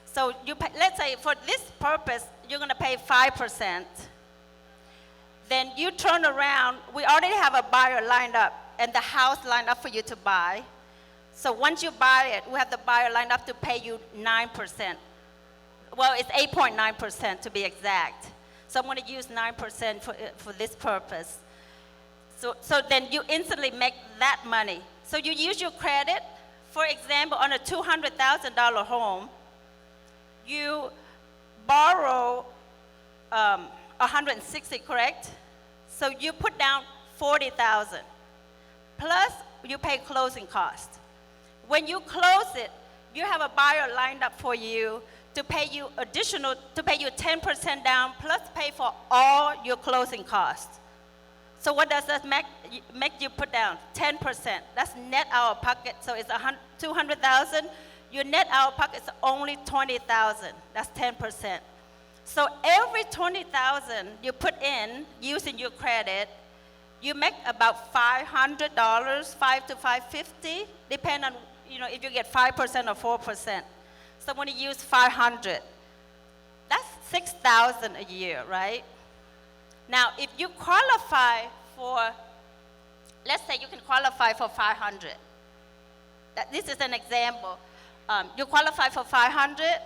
So you pay, let's say for this purpose, you're going to pay 5%. Then you turn around, we already have a buyer lined up and the house lined up for you to buy. So once you buy it, we have the buyer lined up to pay you 9%. Well, it's 8.9% to be exact. So I'm going to use 9% for this purpose. So then you instantly make that money. So you use your credit. For example, on a $200,000 home, you borrow 160, correct? So you put down 40,000. Plus, you pay closing costs. When you close it, you have a buyer lined up for you to pay you 10% down, plus pay for all your closing costs. So what does that make you put down? 10%. That's net out of pocket. So it's 200,000. Your net out of pocket is only 20,000. That's 10%. So every 20,000 you put in using your credit, you make about $500, $5 to $550, depending on if you get 5% or 4%. So when you use 500, that's 6,000 a year, right? Now, if you qualify for, let's say you can qualify for 500. This is an example. You qualify for 500,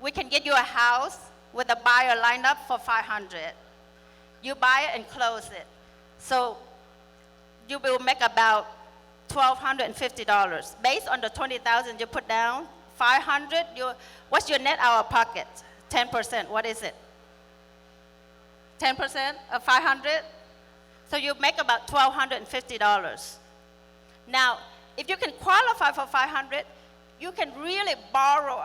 we can get you a house with a buyer lined up for 500. You buy it and close it. So you will make about $1,250. Based on the 20,000 you put down, 500, what's your net out of pocket? 10%, what is it? 10% of 500? So you make about $1,250. Now, if you can qualify for 500, you can really borrow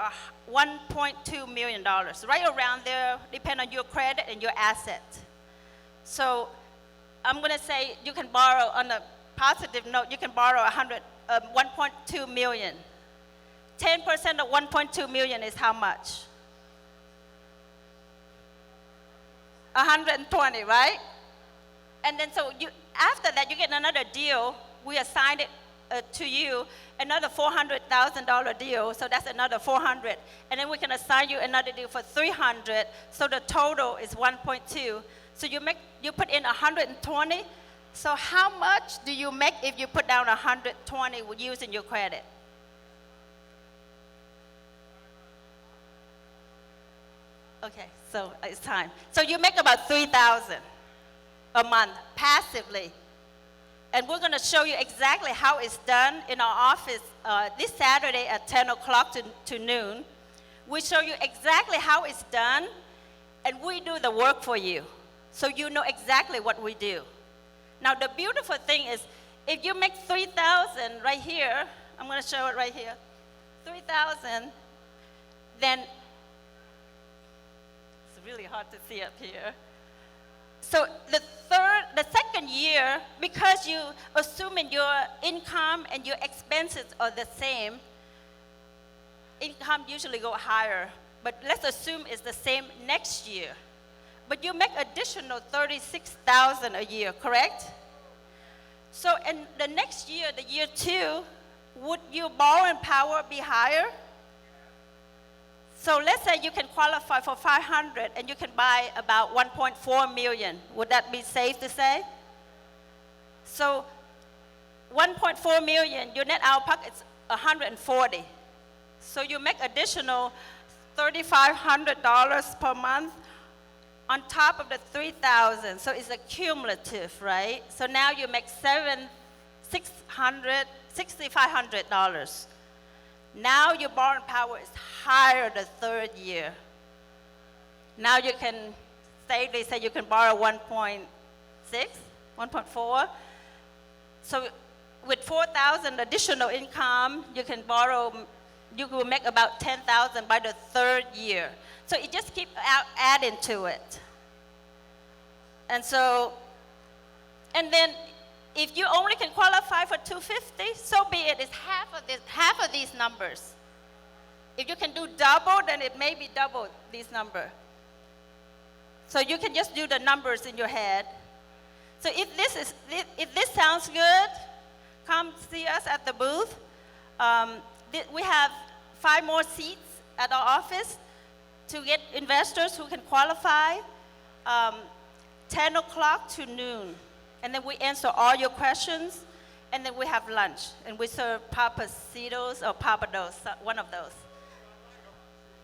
$1.2 million, right around there, depending on your credit and your asset. So I'm going to say you can borrow, on a positive note, you can borrow $1.2 million. 10% of 1.2 million is how much? 120, right? And then so after that, you get another deal. We assign it to you, another $400,000 deal, so that's another 400. And then we can assign you another deal for 300, so the total is 1.2. So you put in 120. So how much do you make if you put down 120 using your credit? Okay, so it's time. So you make about $3,000 a month passively. And we're going to show you exactly how it's done in our office this Saturday at 10 o'clock to noon. We show you exactly how it's done, and we do the work for you, so you know exactly what we do. Now, the beautiful thing is, if you make $3,000 right here, I'm going to show it right here, $3,000, then it's really hard to see up here. So the second year, because you assuming your income and your expenses are the same, income usually go higher. But let's assume it's the same next year. But you make additional $36,000 a year, correct? So in the next year, the year 2, would your borrowing power be higher? So let's say you can qualify for 500 and you can buy about 1.4 million. Would that be safe to say? So 1.4 million, your net out of pocket is 140. So you make additional $3,500 per month on top of the 3,000. So it's a cumulative, right? So now you make $6,500. Now your borrowing power is higher the third year. Now you can safely say you can borrow 1.6, 1.4. So with 4,000 additional income, you can borrow, you will make about 10,000 by the third year. So it just keeps adding to it. And so, and then if you only can qualify for 250, so be it. It's half of these numbers. If you can do double, then it may be double these numbers. So you can just do the numbers in your head. So if this sounds good, come see us at the booth. We have 5 more seats at our office to get investors who can qualify, 10 o'clock to noon. And then we answer all your questions, and then we have lunch, and we serve papacitos or papados, one of those.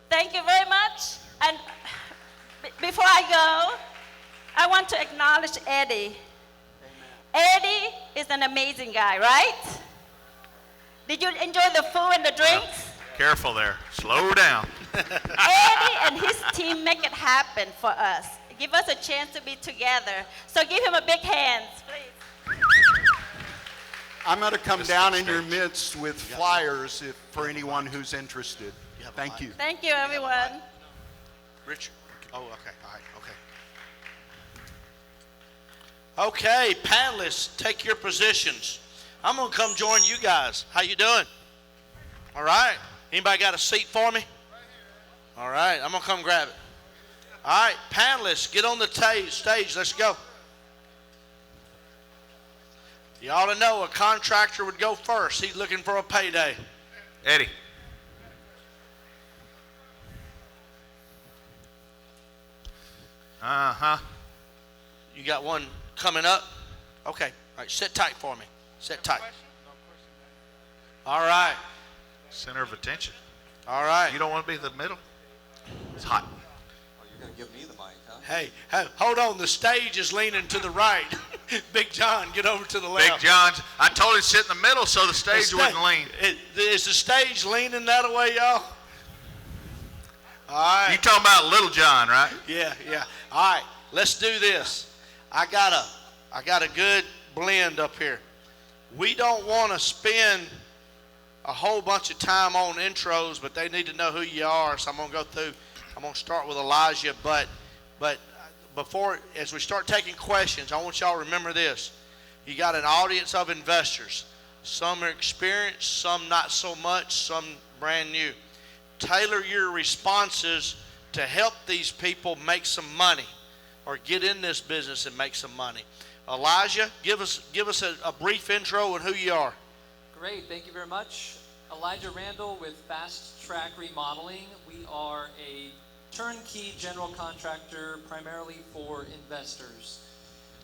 Thank you very much. And before I go, I want to acknowledge Eddie. Eddie is an amazing guy, right? Did you enjoy the food and the drinks? Careful there. Slow down. Eddie and his team make it happen for us. Give us a chance to be together. So give him a big hand, please. I'm going to come down in your midst with flyers for anyone who's interested. Thank you. Thank you, everyone. Richard. Oh, okay. All right. Okay. Okay, panelists, take your positions. I'm going to come join you guys. How you doing? All right. Anybody got a seat for me? All right. I'm going to come grab it. All right, panelists, get on the stage. Let's go. You ought to know a contractor would go first. He's looking for a payday. Eddie. Uh-huh. You got one coming up? Okay. All right, sit tight for me. Sit tight. All right. Center of attention. All right. You don't want to be in the middle? It's hot. You're going to give me the mic, huh? Hey, hold on. The stage is leaning to the right. Big John, get over to the left. Big John, I told him to sit in the middle so the stage wouldn't lean. Is the stage leaning that way, y'all? All right. You talking about Little John, right? Yeah. All right, let's do this. I got a good blend up here. We don't want to spend a whole bunch of time on intros, but they need to know who you are. So I'm going to go through. I'm going to start with Elijah, but before, as we start taking questions, I want y'all to remember this. You got an audience of investors. Some are experienced, some not so much, some brand new. Tailor your responses to help these people make some money or get in this business and make some money. Elijah, give us a brief intro on who you are. Great, thank you very much. Elijah Randall with Fast Track Remodeling. We are a turnkey general contractor primarily for investors.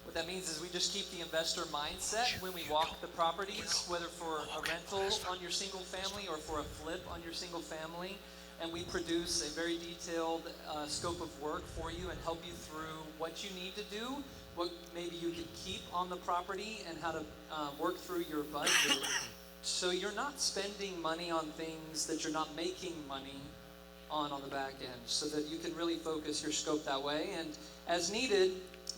What that means is we just keep the investor mindset when we walk the properties, whether for a rental on your single family or for a flip on your single family, and we produce a very detailed scope of work for you and help you through what you need to do, what maybe you can keep on the property, and how to work through your budget so you're not spending money on things that you're not making money on the back end, so that you can really focus your scope that way. And as needed,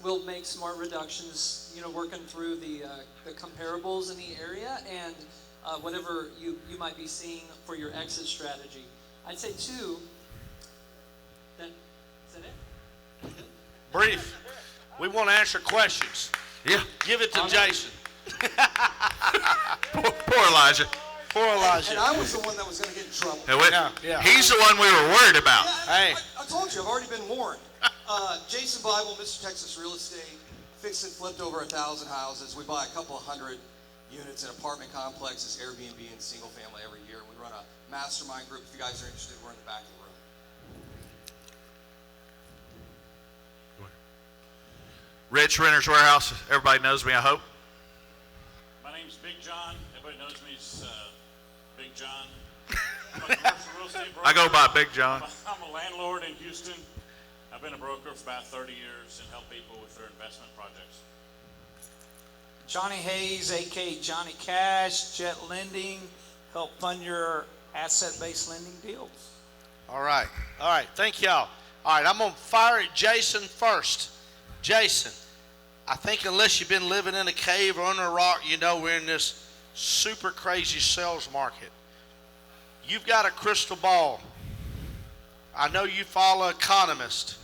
we'll make smart reductions, working through the comparables in the area and whatever you might be seeing for your exit strategy. I'd say too, is that it? Brief. We want to answer questions. Yeah. Give it to Jason. Poor Elijah. Poor Elijah. And I was the one that was going to get in trouble. Hey, wait. Yeah. He's the one we were worried about. Hey. I told you, I've already been warned. Jason Bible, Mr. Texas Real Estate, fixed and flipped over 1,000 houses. We buy a couple of hundred units in apartment complexes, Airbnb, and single family every year. We run a mastermind group. If you guys are interested, we're in the back of the room. Rich, Renter's Warehouse. Everybody knows me, I hope. My name's Big John. Everybody knows me as Big John. I'm a commercial real estate broker. I go by Big John. I'm a landlord in Houston. I've been a broker for about 30 years and help people with their investment projects. Johnny Hayes, a.k.a. Johnny Cash, Jet Lending, help fund your asset-based lending deals. All right. Thank y'all. All right, I'm going to fire at Jason first. Jason, I think unless you've been living in a cave or under a rock, you know we're in this super crazy sales market. You've got a crystal ball. I know you follow economists.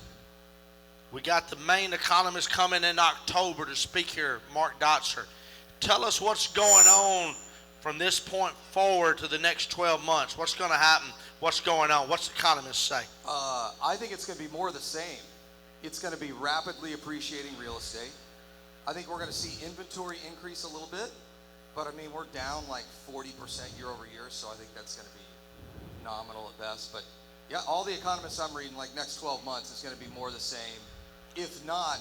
We got the main economist coming in October to speak here, Mark Dotzer. Tell us what's going on from this point forward to the next 12 months. What's going to happen? What's going on? What's the economists say? I think it's going to be more of the same. It's going to be rapidly appreciating real estate. I think we're going to see inventory increase a little bit, but I mean, we're down like 40% year over year, so I think that's going to be nominal at best. But yeah, all the economists I'm reading, like next 12 months, is going to be more the same. If not,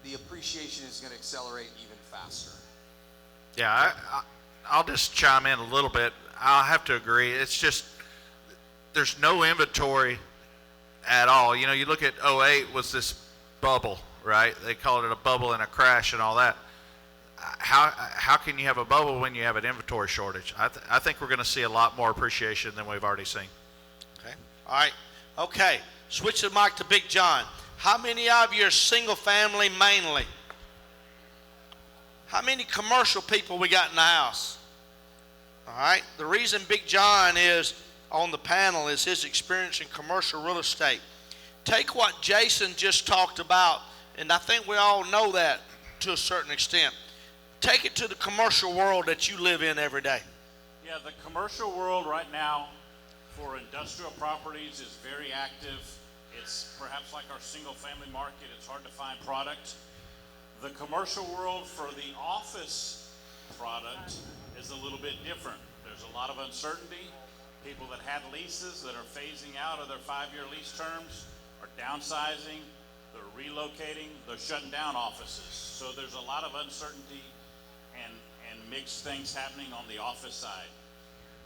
the appreciation is going to accelerate even faster. Yeah, I'll just chime in a little bit. I'll have to agree. It's just there's no inventory at all. You know, you look at 08 was this bubble, right? They called it a bubble and a crash and all that. How can you have a bubble when you have an inventory shortage? I think we're going to see a lot more appreciation than we've already seen. Okay. All right. Okay. Switch the mic to Big John. How many of you are single family mainly? How many commercial people we got in the house? All right. The reason Big John is on the panel is his experience in commercial real estate. Take what Jason just talked about, and I think we all know that to a certain extent. Take it to the commercial world that you live in every day. Yeah, the commercial world right now for industrial properties is very active. It's perhaps like our single family market. It's hard to find product. The commercial world for the office product is a little bit different. There's a lot of uncertainty. People that had leases that are phasing out of their 5-year lease terms are downsizing, they're relocating, they're shutting down offices. So there's a lot of uncertainty and mixed things happening on the office side.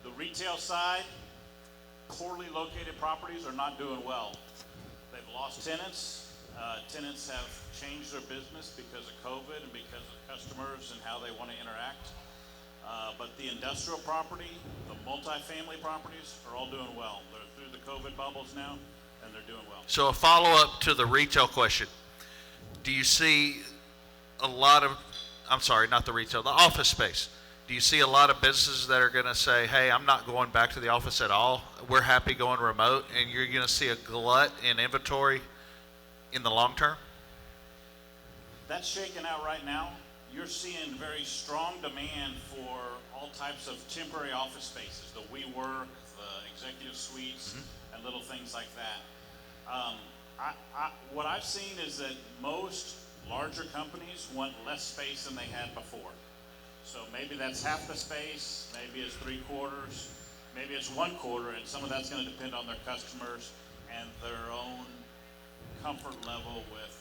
The retail side, poorly located properties are not doing well. They've lost tenants. Tenants have changed their business because of COVID and because of customers and how they want to interact. But the industrial property, the multifamily properties are all doing well. They're through the COVID bubbles now, and they're doing well. So a follow-up to the retail question. Do you see a lot of, I'm sorry, not the retail, the office space. Do you see a lot of businesses that are going to say, hey, I'm not going back to the office at all. We're happy going remote, and you're going to see a glut in inventory in the long term? That's shaking out right now. You're seeing very strong demand for all types of temporary office spaces, the WeWork, the executive suites, and little things like that. What I've seen is that most larger companies want less space than they had before. So maybe that's half the space, maybe it's 3/4, maybe it's 1/4, and some of that's going to depend on their customers and their own comfort level with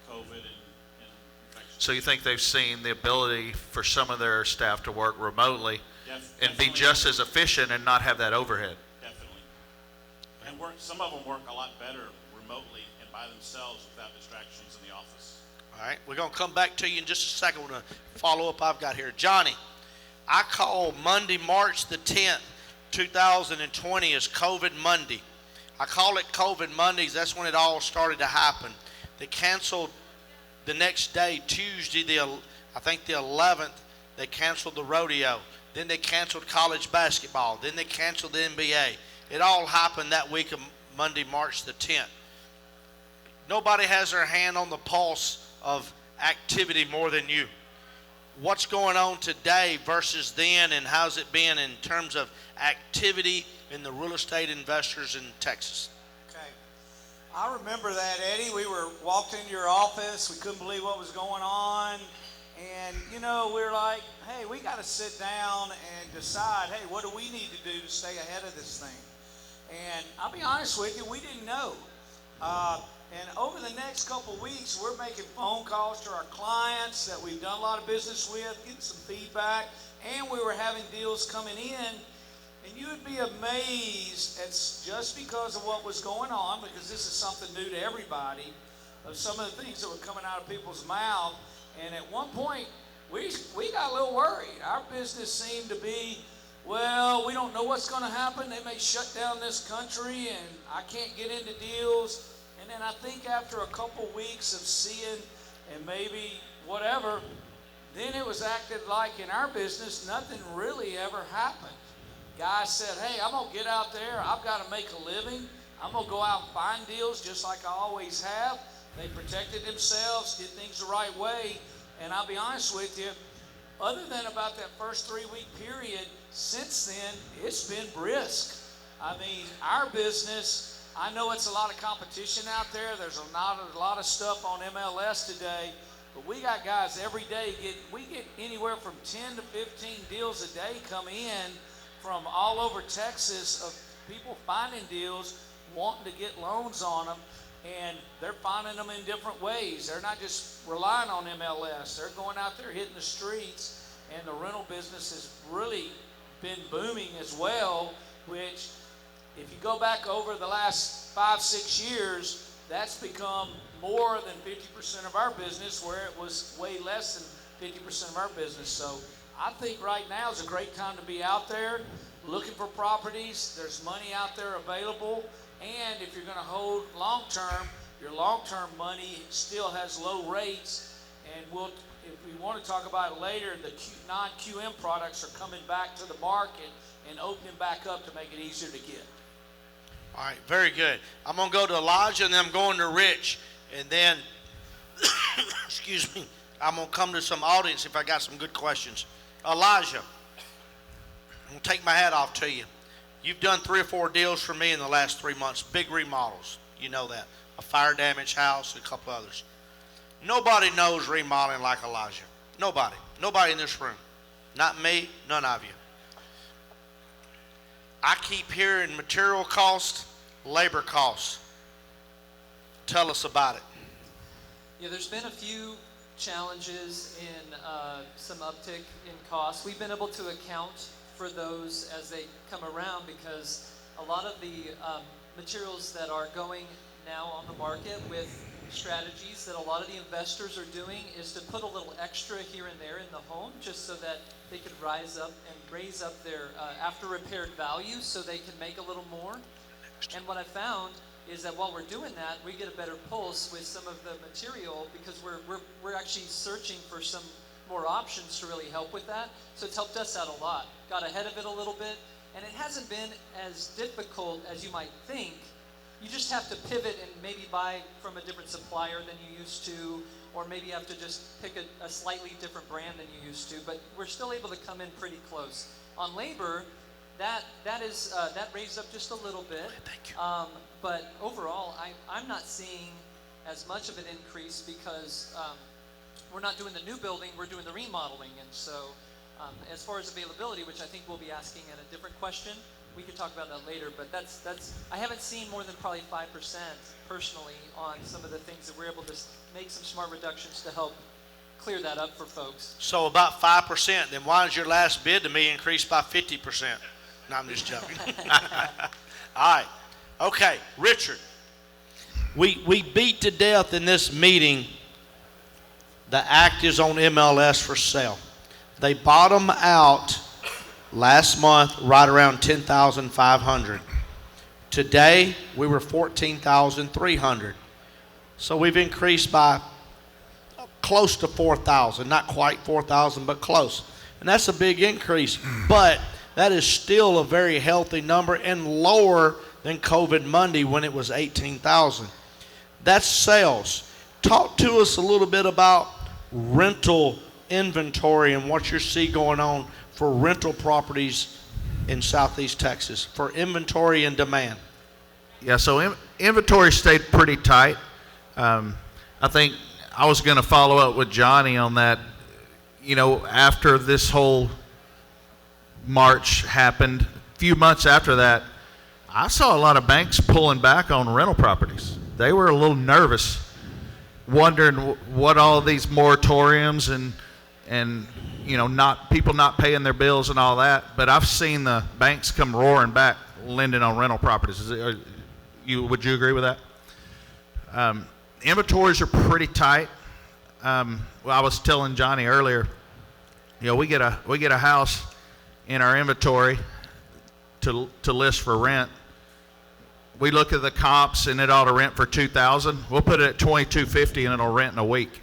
COVID and infection. So you think they've seen the ability for some of their staff to work remotely and be just as efficient and not have that overhead? Definitely. And some of them work a lot better remotely and by themselves without distractions in the office. All right, we're going to come back to you in just a second with a follow-up I've got here. Johnny, I call Monday, March the 10th, 2020 as COVID Monday. I call it COVID Mondays. That's when it all started to happen. They canceled the next day, Tuesday, I think the 11th, they canceled the rodeo. Then they canceled college basketball. Then they canceled the NBA. It all happened that week of Monday, March the 10th. Nobody has their hand on the pulse of activity more than you. What's going on today versus then, and how's it been in terms of activity in the real estate investors in Texas? Okay. I remember that, Eddie. We walked into your office. We couldn't believe what was going on. And, we were like, hey, we got to sit down and decide, hey, what do we need to do to stay ahead of this thing? And I'll be honest with you, we didn't know. And over the next couple of weeks, we're making phone calls to our clients that we've done a lot of business with, getting some feedback, and we were having deals coming in. And you would be amazed at, just because of what was going on, because this is something new to everybody, of some of the things that were coming out of people's mouth. And at one point, we got a little worried. Our business seemed to be, well, we don't know what's going to happen. They may shut down this country, and I can't get into deals. And then I think after a couple weeks of seeing and maybe whatever, then it was acted like in our business, nothing really ever happened. Guys said, hey, I'm going to get out there. I've got to make a living. I'm going to go out and find deals just like I always have. They protected themselves, did things the right way. And I'll be honest with you, other than about that first 3-week period, since then, it's been brisk. I mean, our business, I know it's a lot of competition out there. There's a lot of stuff on MLS today, but we got guys every day we get anywhere from 10 to 15 deals a day come in from all over Texas of people finding deals, wanting to get loans on them, and they're finding them in different ways. They're not just relying on MLS. They're going out there hitting the streets, and the rental business has really been booming as well, which if you go back over the last 5-6 years, that's become more than 50% of our business, where it was way less than 50% of our business. So I think right now is a great time to be out there looking for properties. There's money out there available. And if you're going to hold long-term, your long-term money still has low rates. And if we want to talk about it later, the non-QM products are coming back to the market and opening back up to make it easier to get. All right, very good. I'm going to go to Elijah, and then I'm going to Rich. And then, excuse me, I'm going to come to some audience if I got some good questions. Elijah, I'm going to take my hat off to you. You've done 3 or 4 deals for me in the last 3 months, big remodels. You know that. A fire damaged house, a couple others. Nobody knows remodeling like Elijah. Nobody. Nobody in this room. Not me, none of you. I keep hearing material cost, labor costs. Tell us about it. Yeah, there's been a few challenges in some uptick in costs. We've been able to account for those as they come around, because a lot of the materials that are going now on the market with strategies that a lot of the investors are doing is to put a little extra here and there in the home, just so that they could raise up their after repaired value, so they can make a little more. And what I found is that while we're doing that, we get a better pulse with some of the material, because we're actually searching for some more options to really help with that. So it's helped us out a lot. Got ahead of it a little bit, and it hasn't been as difficult as you might think. You just have to pivot and maybe buy from a different supplier than you used to, or maybe you have to just pick a slightly different brand than you used to, but we're still able to come in pretty close. On labor, that raised up just a little bit. Thank you. But overall, I'm not seeing as much of an increase, because we're not doing the new building, we're doing the remodeling. And so as far as availability, which I think we'll be asking in a different question, we could talk about that later, but that's I haven't seen more than probably 5% personally on some of the things that we're able to make some smart reductions to help clear that up for folks. So about 5%. Then why does your last bid to me increase by 50%? No, I'm just joking. All right. Okay, Richard. We beat to death in this meeting the act is on MLS for sale. They bottom out last month right around 10,500. Today we were 14,300. So we've increased by close to 4,000, not quite 4,000, but close. And that's a big increase, but that is still a very healthy number and lower than COVID Monday when it was 18,000. That's sales. Talk to us a little bit about rental inventory and what you see going on for rental properties in Southeast Texas for inventory and demand. Yeah, so inventory stayed pretty tight. I think I was going to follow up with Johnny on that. You know, after this whole March happened, a few months after that, I saw a lot of banks pulling back on rental properties. They were a little nervous, wondering what all these moratoriums and you know, people not paying their bills and all that. But I've seen the banks come roaring back, lending on rental properties. Would you agree with that? Inventories are pretty tight. Well, I was telling Johnny earlier, you know, we get a house in our inventory to list for rent. We look at the comps and it ought to rent for $2,000. We'll put it at $2,250 and it'll rent in a week.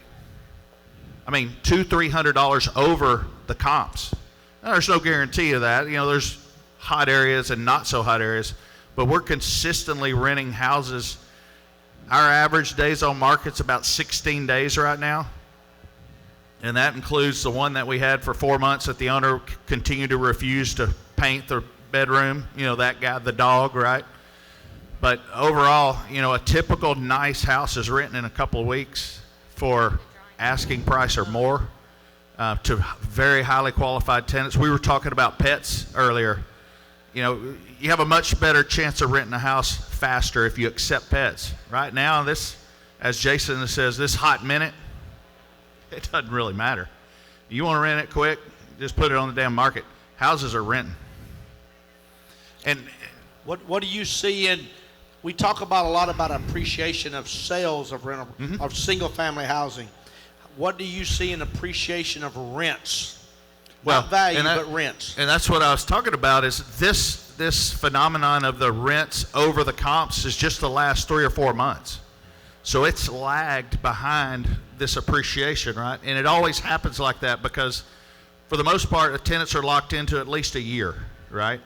I mean, $200-300 over the comps. Now, there's no guarantee of that. You know, there's hot areas and not so hot areas, but we're consistently renting houses. Our average days on market's about 16 days right now. And that includes the one that we had for 4 months that the owner continued to refuse to paint the bedroom. You know, that guy, the dog, right? But overall, you know, a typical nice house is renting in a couple of weeks for asking price or more to very highly qualified tenants. We were talking about pets earlier. You know, you have a much better chance of renting a house faster if you accept pets. Right now, this, as Jason says, this hot minute, it doesn't really matter. You want to rent it quick, just put it on the damn market. Houses are renting. And what do you see in, we talk about a lot about appreciation of sales of rental, of single family housing. What do you see in appreciation of rents? Well, Not value, but rents. And that's what I was talking about is this phenomenon of the rents over the comps is just the last 3 or 4 months. So it's lagged behind this appreciation, right? And it always happens like that because for the most part, the tenants are locked into at least a year, right?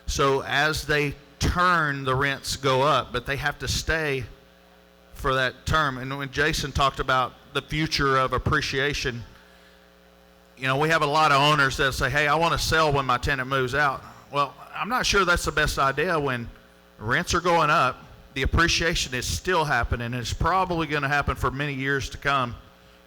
So as they turn, the rents go up, but they have to stay for that term. And when Jason talked about the future of appreciation, you know, we have a lot of owners that say, hey, I want to sell when my tenant moves out. Well, I'm not sure that's the best idea when rents are going up. The appreciation is still happening, and it's probably going to happen for many years to come.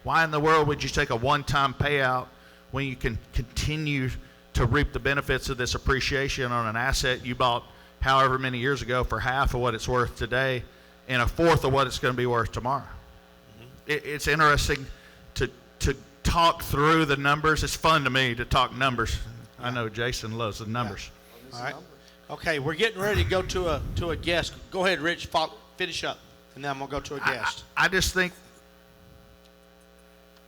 Why in the world would you take a one-time payout when you can continue to reap the benefits of this appreciation on an asset you bought however many years ago for half of what it's worth today and a fourth of what it's going to be worth tomorrow? It's interesting to talk through the numbers. It's fun to me to talk numbers. I know Jason loves the numbers. Yeah. All right. Okay, we're getting ready to go to a guest. Go ahead, Rich. Finish up, and then I'm gonna go to a guest. I just think,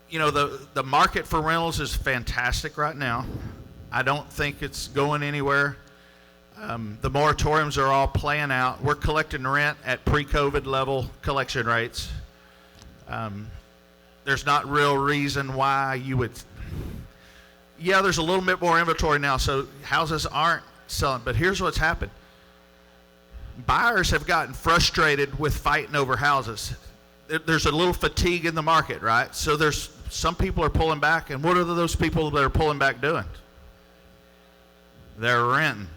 you know, the market for rentals is fantastic right now. I don't think it's going anywhere. The moratoriums are all playing out. We're collecting rent at pre-COVID level collection rates. There's not real reason why you would. Yeah, there's a little bit more inventory now, so houses aren't selling. But here's what's happened. Buyers have gotten frustrated with fighting over houses. There's a little fatigue in the market, right? So there's some people are pulling back, and what are those people that are pulling back doing? They're renting.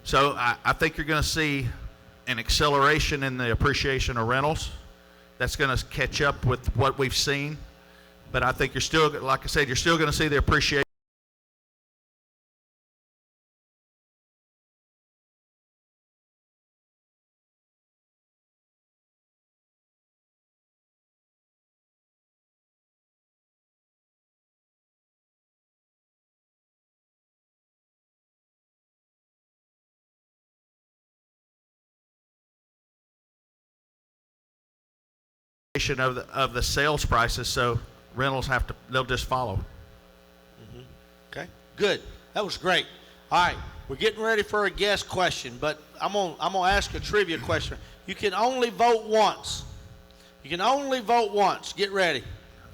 So I think you're going to see an acceleration in the appreciation of rentals. That's going to catch up with what we've seen. But I think you're still, like I said, you're still going to see the appreciation. Of the sales prices, so rentals they'll just follow. Okay, good. That was great. All right, we're getting ready for a guest question, but I'm gonna ask a trivia question. You can only vote once. You can only vote once. Get ready.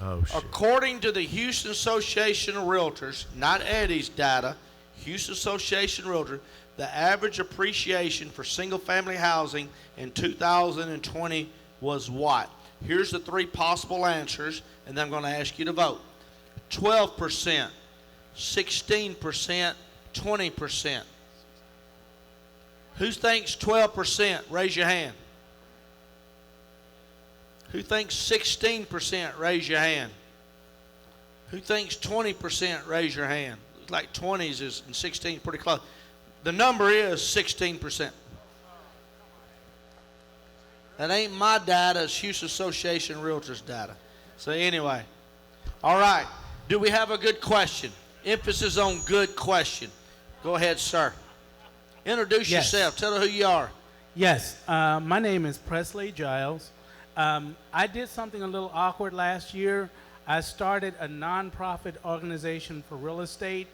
Oh, shit. According to the Houston Association of Realtors, not Eddie's data, Houston Association Realtor, the average appreciation for single-family housing in 2020 was what? Here's the three possible answers, and then I'm going to ask you to vote. 12%, 16%, 20%. Who thinks 12%? Raise your hand. Who thinks 16%? Raise your hand. Who thinks 20%? Raise your hand. Looks like 20s is and 16 pretty close. The number is 16%. That ain't my data, it's Houston Association Realtors data. So anyway, all right. Do we have a good question? Emphasis on good question. Go ahead, sir. Introduce yourself. Tell her who you are. Yes, my name is Presley Giles. I did something a little awkward last year. I started a nonprofit organization for real estate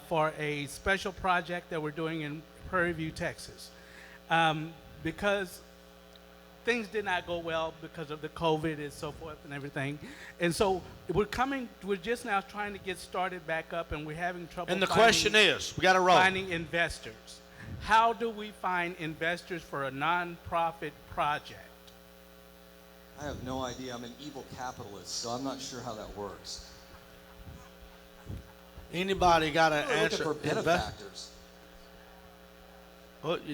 for a special project that we're doing in Prairie View, Texas. Because things did not go well because of the COVID and so forth and everything. And so we're just now trying to get started back up, and we're having trouble. And the question is, we got to roll. Finding investors. How do we find investors for a nonprofit project? I have no idea. I'm an evil capitalist, so I'm not sure how that works. Anybody got an We're answer? looking for benefactors.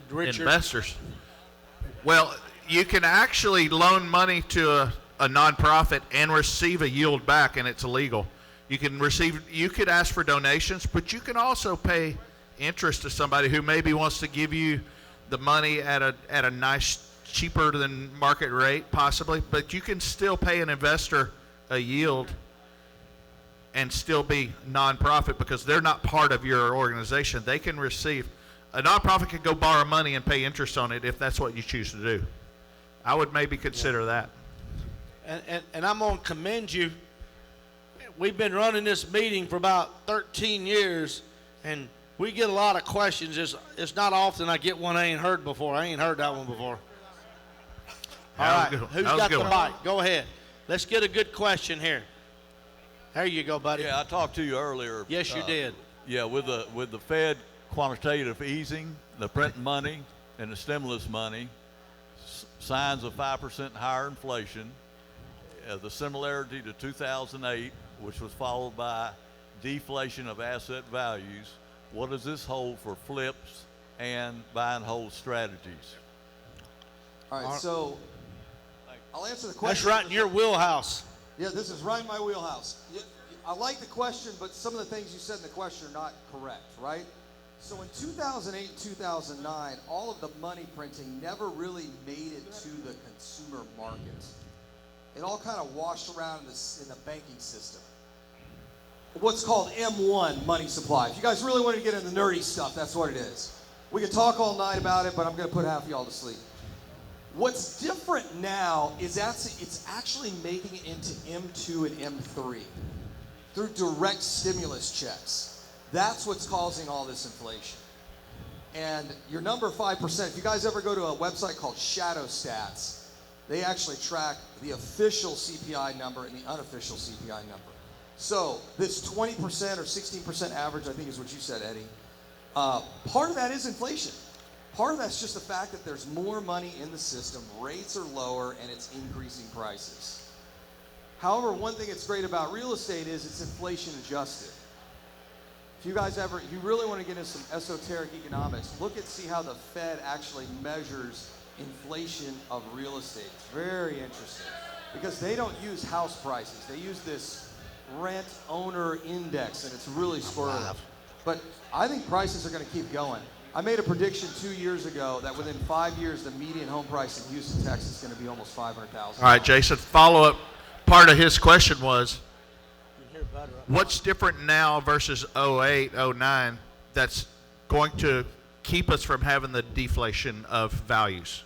Richard? Investors. Well, you can actually loan money to a nonprofit and receive a yield back, and it's illegal. You could ask for donations, but you can also pay interest to somebody who maybe wants to give you the money at a nice, cheaper than market rate, possibly. But you can still pay an investor a yield and still be nonprofit because they're not part of your organization. They can receive. A nonprofit can go borrow money and pay interest on it if that's what you choose to do. I would maybe consider that. And I'm going to commend you. We've been running this meeting for about 13 years, and we get a lot of questions. It's not often I get one I ain't heard before. I ain't heard that one before. All right, who's got the mic? Go ahead. Let's get a good question here. There you go, buddy. Yeah, I talked to you earlier. Yes, you did. Yeah, with the Fed quantitative easing, the printing money, and the stimulus money, signs of 5% higher inflation, the similarity to 2008, which was followed by deflation of asset values. What does this hold for flips and buy and hold strategies? All right, so I'll answer the question. That's right in your wheelhouse. Yeah, this is right in my wheelhouse. I like the question, but some of the things you said in the question are not correct, right? So in 2008, 2009, all of the money printing never really made it to the consumer market. It all kind of washed around in the banking system. What's called M1 money supply. If you guys really want to get into the nerdy stuff, that's what it is. We could talk all night about it, but I'm going to put half of y'all to sleep. What's different now is it's actually making it into M2 and M3 through direct stimulus checks. That's what's causing all this inflation. And your number 5%, if you guys ever go to a website called Shadow Stats, they actually track the official CPI number and the unofficial CPI number. So this 20% or 16% average, I think is what you said, Eddie, part of that is inflation. Part of that's just the fact that there's more money in the system, rates are lower, and it's increasing prices. However, one thing that's great about real estate is it's inflation adjusted. If you really want to get into some esoteric economics, see how the Fed actually measures inflation of real estate. It's very interesting because they don't use house prices. They use this rent owner index, and it's really squirrely. But I think prices are going to keep going. I made a prediction 2 years ago that within 5 years, the median home price in Houston, Texas is going to be almost $500,000. All right, Jason, follow-up part of his question was, what's different now versus 08, 09 that's going to keep us from having the deflation of values?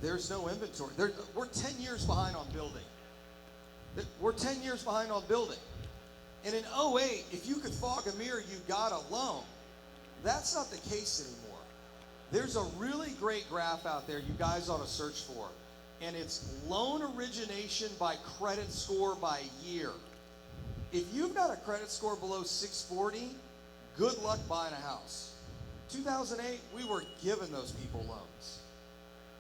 There's no inventory. We're 10 years behind on building. We're 10 years behind on building. And in 08, if you could fog a mirror, you got a loan. That's not the case anymore. There's a really great graph out there you guys ought to search for. And it's loan origination by credit score by year. If you've got a credit score below 640, good luck buying a house. 2008, we were giving those people loans.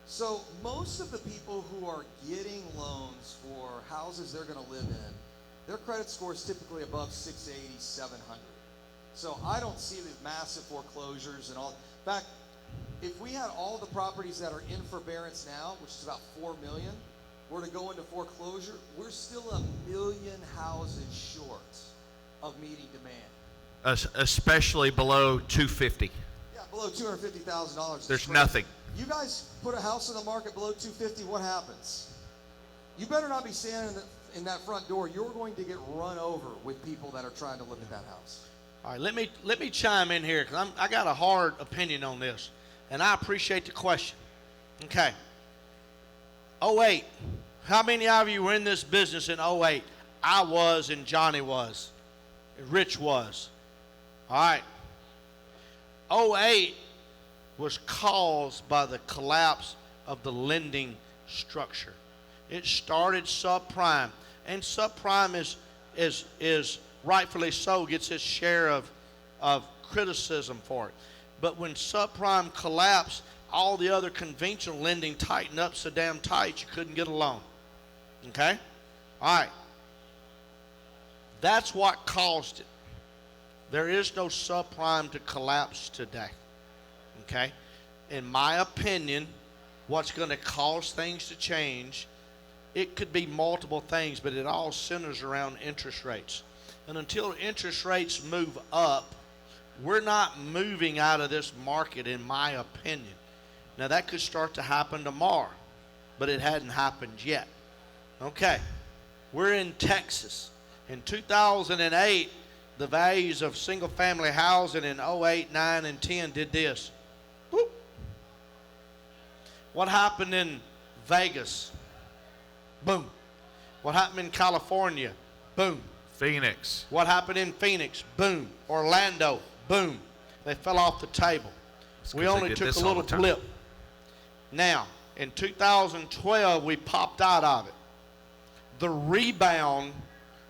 So most of the people who are getting loans for houses they're going to live in, their credit score is typically above 680, 700. So I don't see the massive foreclosures and all. In fact, if we had all the properties that are in forbearance now, which is about 4 million, were to go into foreclosure, we're still 1 million houses short of meeting demand. Especially below 250. Yeah, below $250,000. There's nothing. You guys put a house on the market below 250, what happens? You better not be standing in that front door. You're going to get run over with people that are trying to live in that house. All right, let me chime in here because I got a hard opinion on this, and I appreciate the question. Okay. 08. How many of you were in this business in 08? I was, and Johnny was, and Rich was. All right. 08 was caused by the collapse of the lending structure. It started subprime, and subprime is rightfully so gets its share of criticism for it. But when subprime collapsed, all the other conventional lending tightened up so damn tight you couldn't get a loan. Okay? All right. That's what caused it. There is no subprime to collapse today. Okay? In my opinion, what's going to cause things to change, it could be multiple things, but it all centers around interest rates. And until interest rates move up, we're not moving out of this market, in my opinion. Now, that could start to happen tomorrow, but it hadn't happened yet. Okay, we're in Texas. In 2008, the values of single-family housing in 08, 9, and 10 did this. Whoop. What happened in Vegas? Boom. What happened in California? Boom. Phoenix. What happened in Phoenix? Boom. Orlando? Boom. They fell off the table. We only took a little blip. Now, in 2012, we popped out of it. The rebound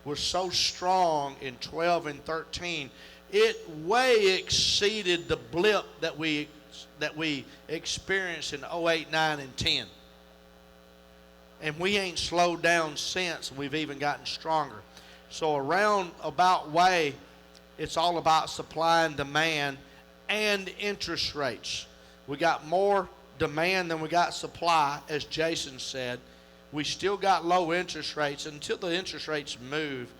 was so strong in 12 and 13, it way exceeded the blip that we experienced in 08, 9, and 10. And we ain't slowed down since. We've even gotten stronger. So around about way, it's all about supply and demand and interest rates. We got more demand than we got supply, as Jason said. We still got low interest rates. Until the interest rates move,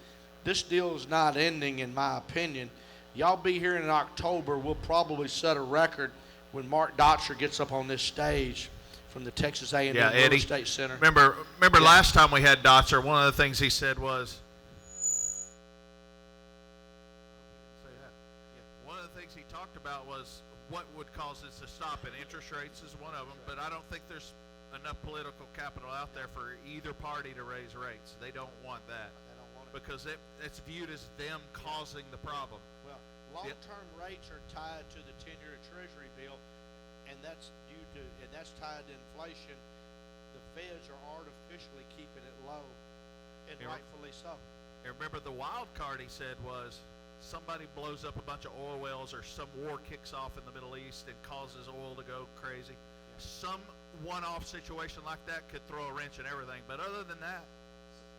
this deal is not ending, in my opinion. Y'all be here in October. We'll probably set a record when Mark Dotcher gets up on this stage from the Texas A&M Real Estate Center. Remember last time we had Dotzer, one of the things he said was, one of the things he talked about was what would cause this to stop, and interest rates is one of them, but I don't think there's enough political capital out there for either party to raise rates. They don't want that. They don't want it. Because it's viewed as them causing the problem. Well, long-term rates are tied to the 10-year Treasury bill, and that's tied to inflation. The feds are artificially keeping it low, and rightfully so. And remember, the wild card, he said, was somebody blows up a bunch of oil wells or some war kicks off in the Middle East and causes oil to go crazy. Yeah. Some one-off situation like that could throw a wrench in everything. But other than that,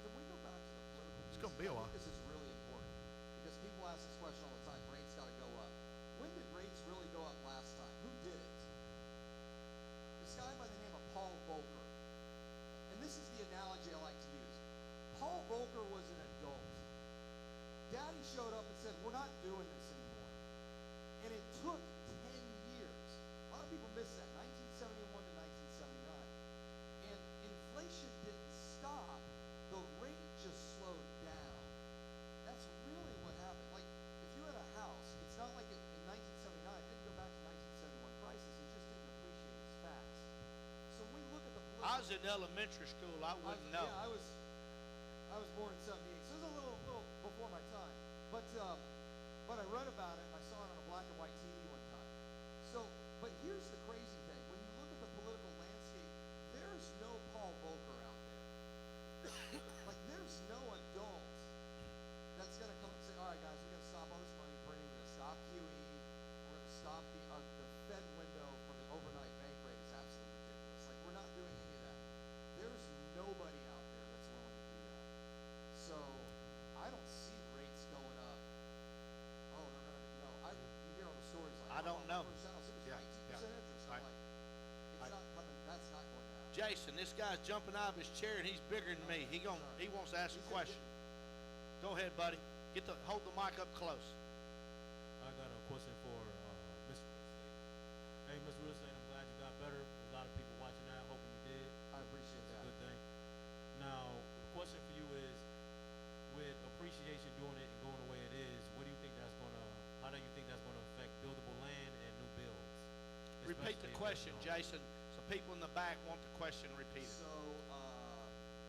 can we go back to the political? It's going to be a while. This is really important because people ask this question all the time. Rates got to go up. When did rates really go up last time? Who did it? This guy by the name of Paul Volcker. And this is the analogy I like to use. Paul Volcker was an adult. Daddy showed up and said, we're not doing this anymore. And it took 10 years. A lot of people miss that, 1971 to 1979. And inflation didn't stop. The rate just slowed down. That's really what happened. Like, if you had a house, it's not like in 1979, it didn't go back to 1971 prices. It just didn't appreciate as fast. So when we look at the I was in elementary school. I wouldn't know. Yeah, I was born in 78, so it was a little before my time. But I read about it, and I saw it on a black and white TV one time. So, but here's the crazy thing. When you look at the political landscape, there's no Paul Volcker out there. Like, there's no adult that's Jason, this guy's jumping out of his chair and he's bigger than me. He wants to ask a question. Go ahead, buddy. Hold the mic up close. I got a question for Mr. Hey, Mr. Real Estate, I'm glad you got better. A lot of people watching that, hoping you did. I appreciate that. Good thing. Now, the question for you is, with appreciation doing it and going the way it is, how do you think that's gonna affect buildable land and new builds? Repeat the question, Jason. So people in the back want the question repeated. So,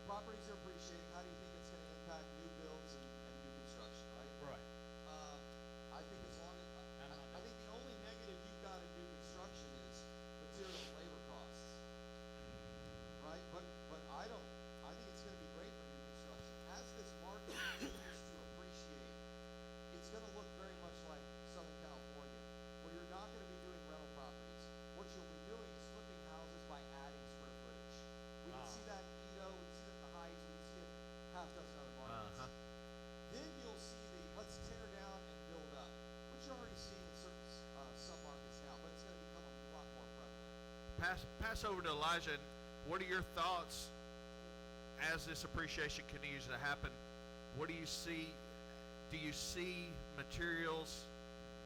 properties are appreciating. How do you think it's going to impact new builds and new construction, right? Right. I think as long as I think the only negative you've got in new construction is material and labor costs, right? But I think it's going to be great for new construction. As this market continues to appreciate, it's going to look very much like Southern California, where you're not going to be doing rental properties. What you'll be doing is flipping houses by adding square footage. We can see that in Edo, we can see that in the Heights, we can see it in half dozen other markets. Then you'll see the let's tear down and build up, which you're already seeing in certain sub-markets now, but it's going to become a lot more prevalent. Pass over to Elijah. What are your thoughts as this appreciation continues to happen? What do you see? Do you see materials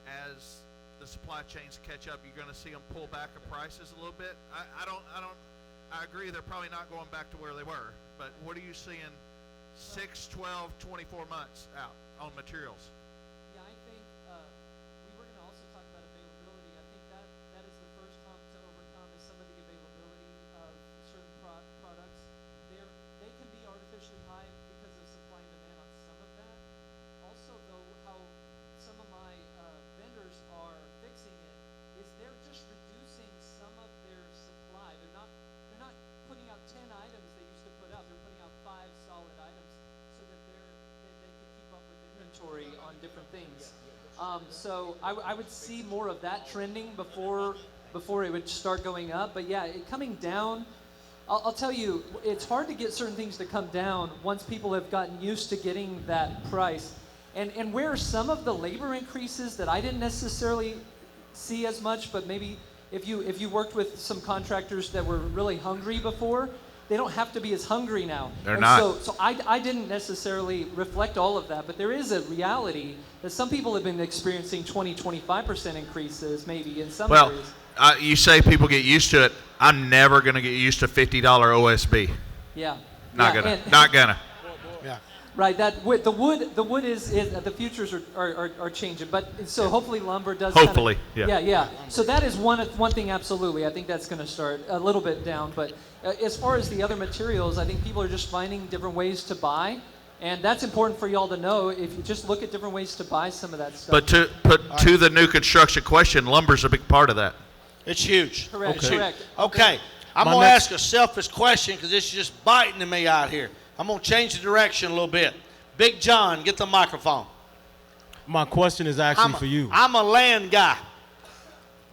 as the supply chains catch up? You're going to see them pull back the prices a little bit. I agree they're probably not going back to where they were, but what are you seeing 6, 12, 24 months out on materials? Yeah, I think we were going to also talk about availability. I think that is the first hump to overcome is some of the availability of certain products. They can be artificially high because of supply and demand on some of that. Also, though, how some of my vendors are fixing it is they're just reducing some of their supply. They're not putting out 10 items they used to put out. They're putting out 5 solid items so that they can keep up with inventory on different things. So I would see more of that trending before it would start going up. But yeah, coming down, I'll tell you, it's hard to get certain things to come down once people have gotten used to getting that price. And where some of the labor increases that I didn't necessarily see as much, but maybe if you worked with some contractors that were really hungry before, they don't have to be as hungry now. They're not. So I didn't necessarily reflect all of that, but there is a reality that some people have been experiencing 20-25% increases maybe in some areas. You say people get used to it. I'm never going to get used to $50 OSB. Yeah. Not gonna. Yeah. Right. The wood is the futures are changing, but so hopefully lumber does. Hopefully, yeah. Yeah. So that is one thing. Absolutely, I think that's going to start a little bit down. But as far as the other materials, I think people are just finding different ways to buy, and that's important for y'all to know. If you just look at different ways to buy some of that stuff. But to the new construction question, lumber's a big part of that. It's huge. Correct. It's huge. Correct. Okay. I'm going to ask a selfish question because this is just biting me out here. I'm going to change the direction a little bit. Big John, get the microphone. My question is actually for you. I'm a land guy.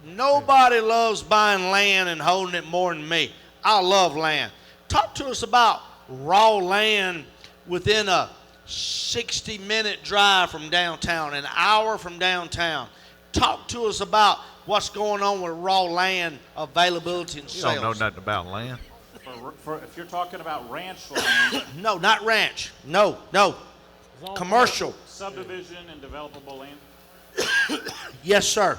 Nobody loves buying land and holding it more than me. I love land. Talk to us about raw land within a 60-minute drive from downtown, an hour from downtown. Talk to us about what's going on with raw land availability and sales. You don't know nothing about land. If you're talking about ranch land. No, not ranch. No. Commercial. Subdivision and developable land. Yes, sir.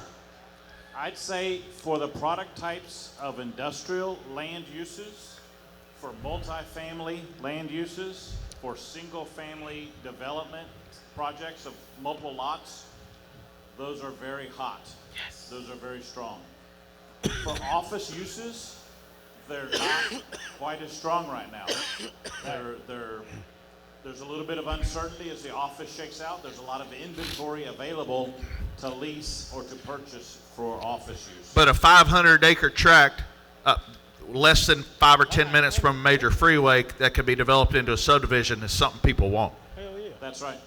I'd say for the product types of industrial land uses, for multifamily land uses, for single-family development projects of multiple lots, those are very hot. Yes. Those are very strong. For office uses, they're not quite as strong right now. There's a little bit of uncertainty as the office shakes out. There's a lot of inventory available to lease or to purchase for office use. But a 500-acre tract, less than 5 or 10 minutes from a major freeway that could be developed into a subdivision is something people want. Hell yeah. That's right.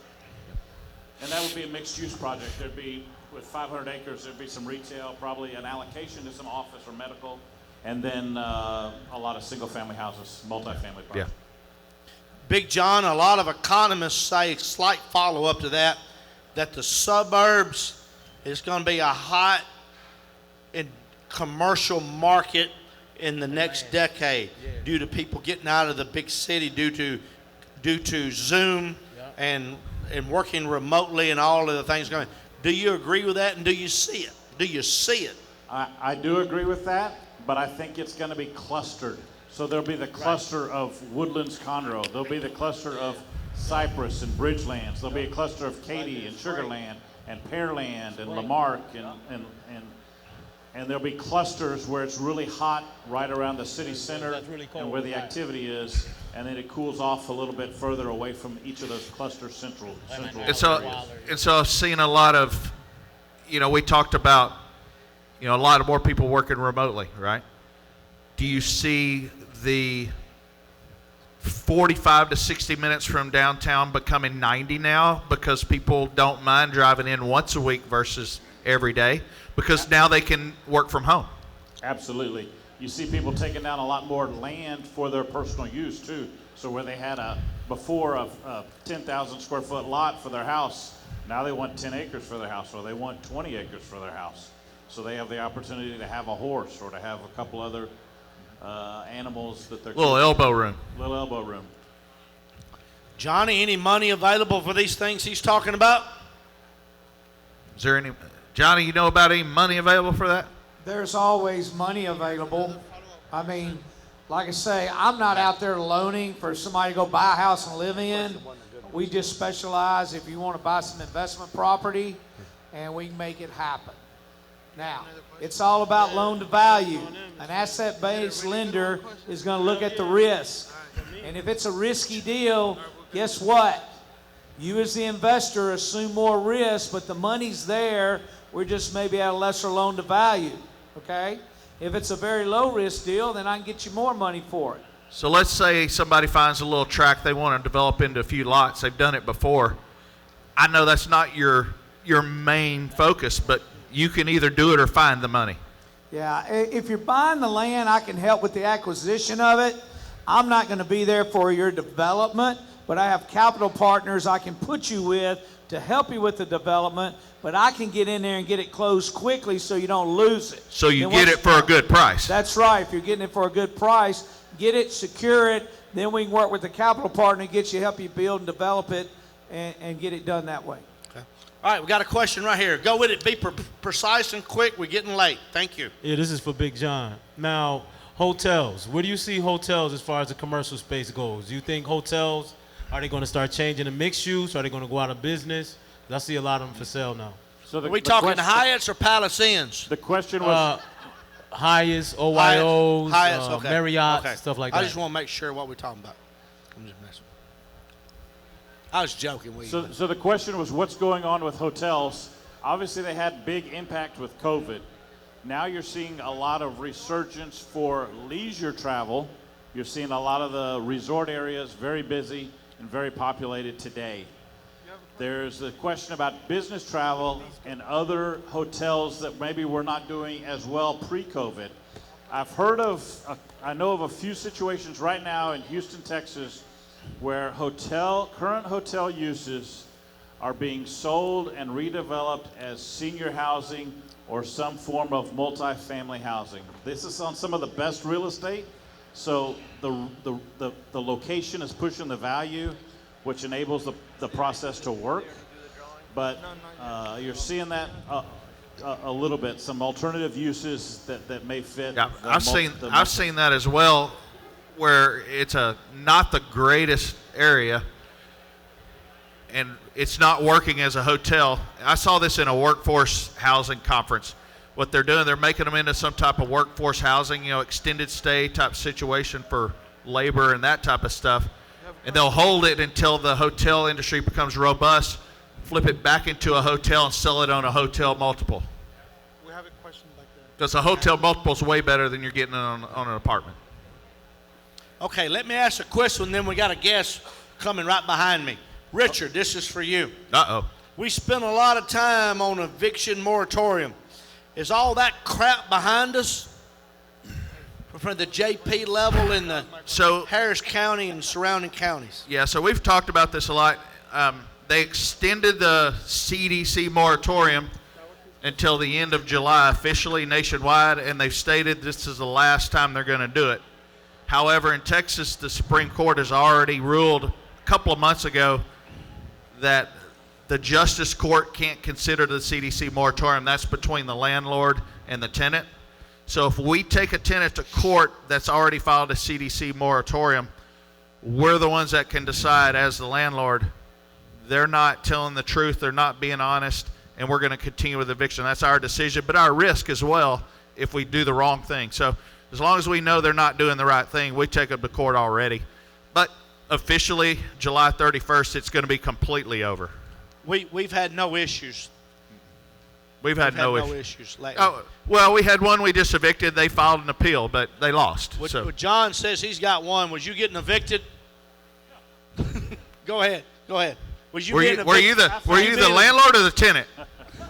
And that would be a mixed-use project. There'd be, with 500 acres, there'd be some retail, probably an allocation to some office or medical, and then a lot of single-family houses, multifamily projects. Yeah. Big John, a lot of economists say, slight follow-up to that the suburbs is going to be a hot and commercial market in the next decade due to people getting out of the big city due to Zoom and working remotely and all of the things going. Do you agree with that, and do you see it? Do you see it? I do agree with that, but I think it's going to be clustered. So there'll be the cluster of Woodlands Conroe. There'll be the cluster of Cypress and Bridgelands. There'll be a cluster of Katy and Sugarland and Pearland and Lamarck and there'll be clusters where it's really hot right around the city center and where the activity is, and then it cools off a little bit further away from each of those cluster central And so I've seen a lot of, we talked about, a lot of more people working remotely, right? Do you see the 45 to 60 minutes from downtown becoming 90 now because people don't mind driving in once a week versus every day because now they can work from home? Absolutely. You see people taking down a lot more land for their personal use too. So where they had before a 10,000 square foot lot for their house, now they want 10 acres for their house, or they want 20 acres for their house. So they have the opportunity to have a horse or to have a couple other animals that they're little elbow room. Little elbow room. Johnny, any money available for these things he's talking about? Is there any, Johnny, you know about any money available for that? There's always money available. I mean, like I say, I'm not out there loaning for somebody to go buy a house and live in. We just specialize if you want to buy some investment property, and we can make it happen. Now, it's all about loan to value. An asset-based lender is going to look at the risk. And if it's a risky deal, guess what? You as the investor assume more risk, but the money's there. We're just maybe at a lesser loan to value, okay? If it's a very low risk deal, then I can get you more money for it. So let's say somebody finds a little tract they want to develop into a few lots. They've done it before. I know that's not your main focus, but you can either do it or find the money. Yeah, if you're buying the land, I can help with the acquisition of it. I'm not going to be there for your development, but I have capital partners I can put you with to help you with the development, but I can get in there and get it closed quickly so you don't lose it. So you get it for a good price. That's right. If you're getting it for a good price, get it, secure it, then we can work with the capital partner and get you, help you build and develop it and get it done that way. All right, we got a question right here. Go with it. Be precise and quick. We're getting late. Thank you. Yeah, this is for Big John. Now, hotels. Where do you see hotels as far as the commercial space goes? Do you think hotels, are they going to start changing to mixed use? Are they going to go out of business? 'Cause I see a lot of them for sale now. So Are we talking Hyatts or Palace Inns? The question was Hyatts, OYOs, Hyatts, okay. Marriott, Okay. stuff like that. I just want to make sure what we're talking about. I'm just messing. I was joking with you. So the question was, what's going on with hotels? Obviously, they had big impact with COVID. Now you're seeing a lot of resurgence for leisure travel. You're seeing a lot of the resort areas very busy and very populated today. There's the question about business travel and other hotels that maybe we're not doing as well pre-COVID. I know of a few situations right now in Houston, Texas, where current hotel uses are being sold and redeveloped as senior housing or some form of multifamily housing. This is on some of the best real estate, so the location is pushing the value, which enables the process to work. But you're seeing that a little bit, some alternative uses that may fit. Yeah, I've seen that as well, where it's not the greatest area and it's not working as a hotel. I saw this in a workforce housing conference. What they're doing, they're making them into some type of workforce housing, extended stay type situation for labor and that type of stuff. And they'll hold it until the hotel industry becomes robust, flip it back into a hotel and sell it on a hotel multiple. We have a question back there. Because a hotel multiple is way better than you're getting on an apartment. Okay, let me ask a question, then we got a guest coming right behind me. Richard, this is for you. Uh-oh. We spent a lot of time on eviction moratorium. Is all that crap behind us? From the JP level in the Harris County and surrounding counties? Yeah, so we've talked about this a lot. They extended the CDC moratorium until the end of July officially nationwide, and they've stated this is the last time they're going to do it. However, in Texas, the Supreme Court has already ruled a couple of months ago that the Justice Court can't consider the CDC moratorium. That's between the landlord and the tenant. So if we take a tenant to court that's already filed a CDC moratorium, we're the ones that can decide as the landlord, they're not telling the truth, they're not being honest, and we're going to continue with eviction. That's our decision, but our risk as well if we do the wrong thing. So as long as we know they're not doing the right thing, we take them to court already. But officially, July 31st, it's going to be completely over. We've had no issues. We've had no issues lately. Oh, well, we had one we just evicted. They filed an appeal, but they lost. Well, John says he's got one. Was you getting evicted? Go ahead. Was you were getting you evicted? the landlord or the tenant?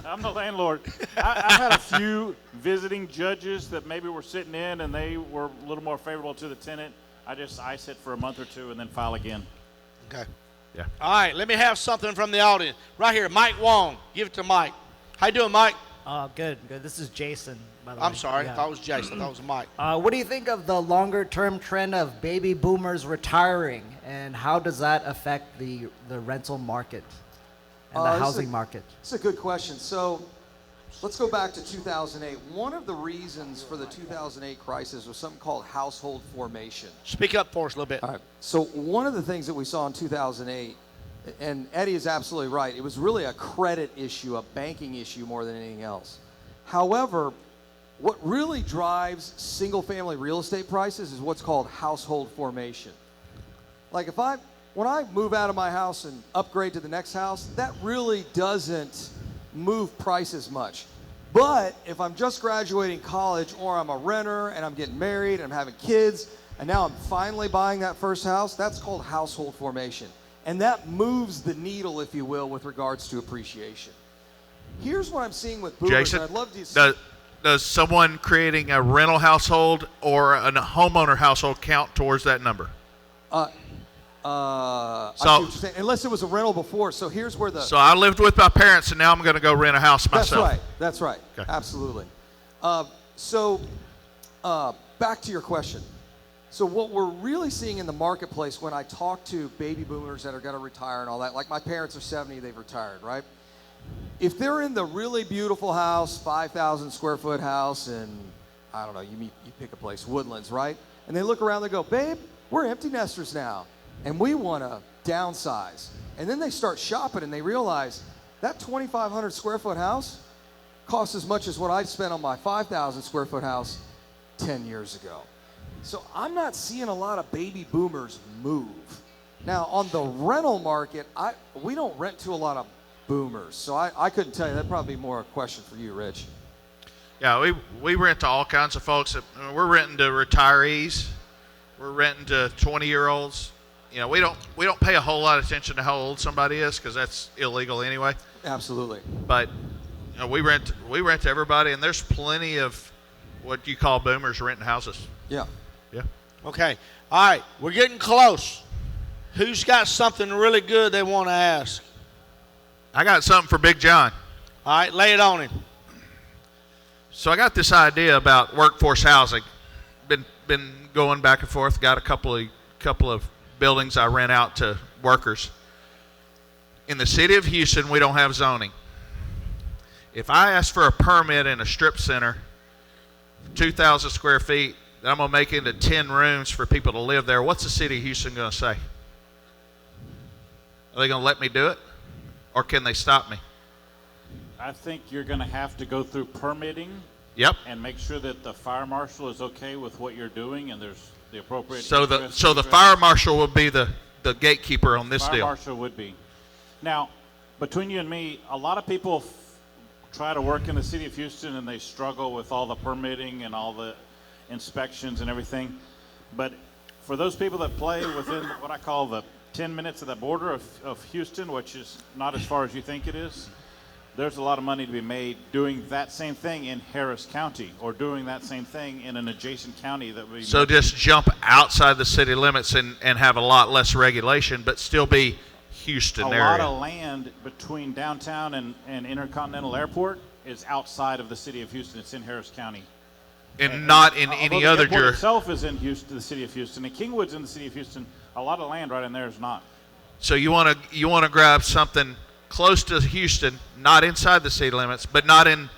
I'm the landlord. I've had a few visiting judges that maybe were sitting in and they were a little more favorable to the tenant. I just ice it for a month or two and then file again. Okay. Yeah. All right, let me have something from the audience. Right here, Mike Wong. Give it to Mike. How you doing, Mike? Good. This is Jason, by the way. I'm sorry. Yeah. I thought it was Jason. I thought it was Mike. What do you think of the longer-term trend of baby boomers retiring, and how does that affect the rental market and the housing market? It's a good question. So let's go back to 2008. One of the reasons for the 2008 crisis was something called household formation. Speak up for us a little bit. All right. So one of the things that we saw in 2008, and Eddie is absolutely right, it was really a credit issue, a banking issue more than anything else. However, what really drives single-family real estate prices is what's called household formation. Like when I move out of my house and upgrade to the next house, that really doesn't move prices much. But if I'm just graduating college or I'm a renter and I'm getting married and I'm having kids and now I'm finally buying that first house, that's called household formation. And that moves the needle, if you will, with regards to appreciation. Here's what I'm seeing with boomers, Jason, and I'd love to see. does someone creating a rental household or a homeowner household count towards that number? I see what you're saying. Unless it was a rental before. So here's where the. So I lived with my parents, and now I'm going to go rent a house myself. That's right. Okay. Absolutely. Back to your question. So what we're really seeing in the marketplace when I talk to baby boomers that are going to retire and all that, like my parents are 70, they've retired, right? If they're in the really beautiful house, 5,000 square foot house, and I don't know, you pick a place, Woodlands, right? And they look around, they go, babe, we're empty nesters now, and we want to downsize. And then they start shopping and they realize that 2,500 square foot house costs as much as what I spent on my 5,000 square foot house 10 years ago. So I'm not seeing a lot of baby boomers move. Now, on the rental market, we don't rent to a lot of boomers. So I couldn't tell you. That'd probably be more a question for you, Rich. Yeah, we rent to all kinds of folks. We're renting to retirees. We're renting to 20-year-olds. You know, we don't pay a whole lot of attention to how old somebody is because that's illegal anyway. Absolutely. But you know, we rent to everybody, and there's plenty of what you call boomers renting houses. Yeah. Yeah. Okay. All right. We're getting close. Who's got something really good they want to ask? I got something for Big John. All right. Lay it on him. So I got this idea about workforce housing. Been going back and forth. Got a couple of buildings I rent out to workers. In the city of Houston, we don't have zoning. If I ask for a permit in a strip center, 2,000 square feet, that I'm going to make into 10 rooms for people to live there, what's the city of Houston going to say? Are they going to let me do it? Or can they stop me? I think you're going to have to go through permitting. Yep. And make sure that the fire marshal is okay with what you're doing and there's the appropriate. So the fire marshal will be the gatekeeper on this deal. Fire marshal would be. Now, between you and me, a lot of people try to work in the city of Houston and they struggle with all the permitting and all the inspections and everything. But for those people that play within what I call the 10 minutes of the border of Houston, which is not as far as you think it is, there's a lot of money to be made doing that same thing in Harris County or doing that same thing in an adjacent county that we. So just jump outside the city limits and have a lot less regulation, but still be Houston area. A lot of land between downtown and Intercontinental Airport is outside of the city of Houston. It's in Harris County. And not in Although any the other airport jurisdiction. itself is in Houston, the city of Houston, and Kingwood's in the city of Houston. A lot of land right in there is not. So you want to grab something close to Houston, not inside the city limits, but not in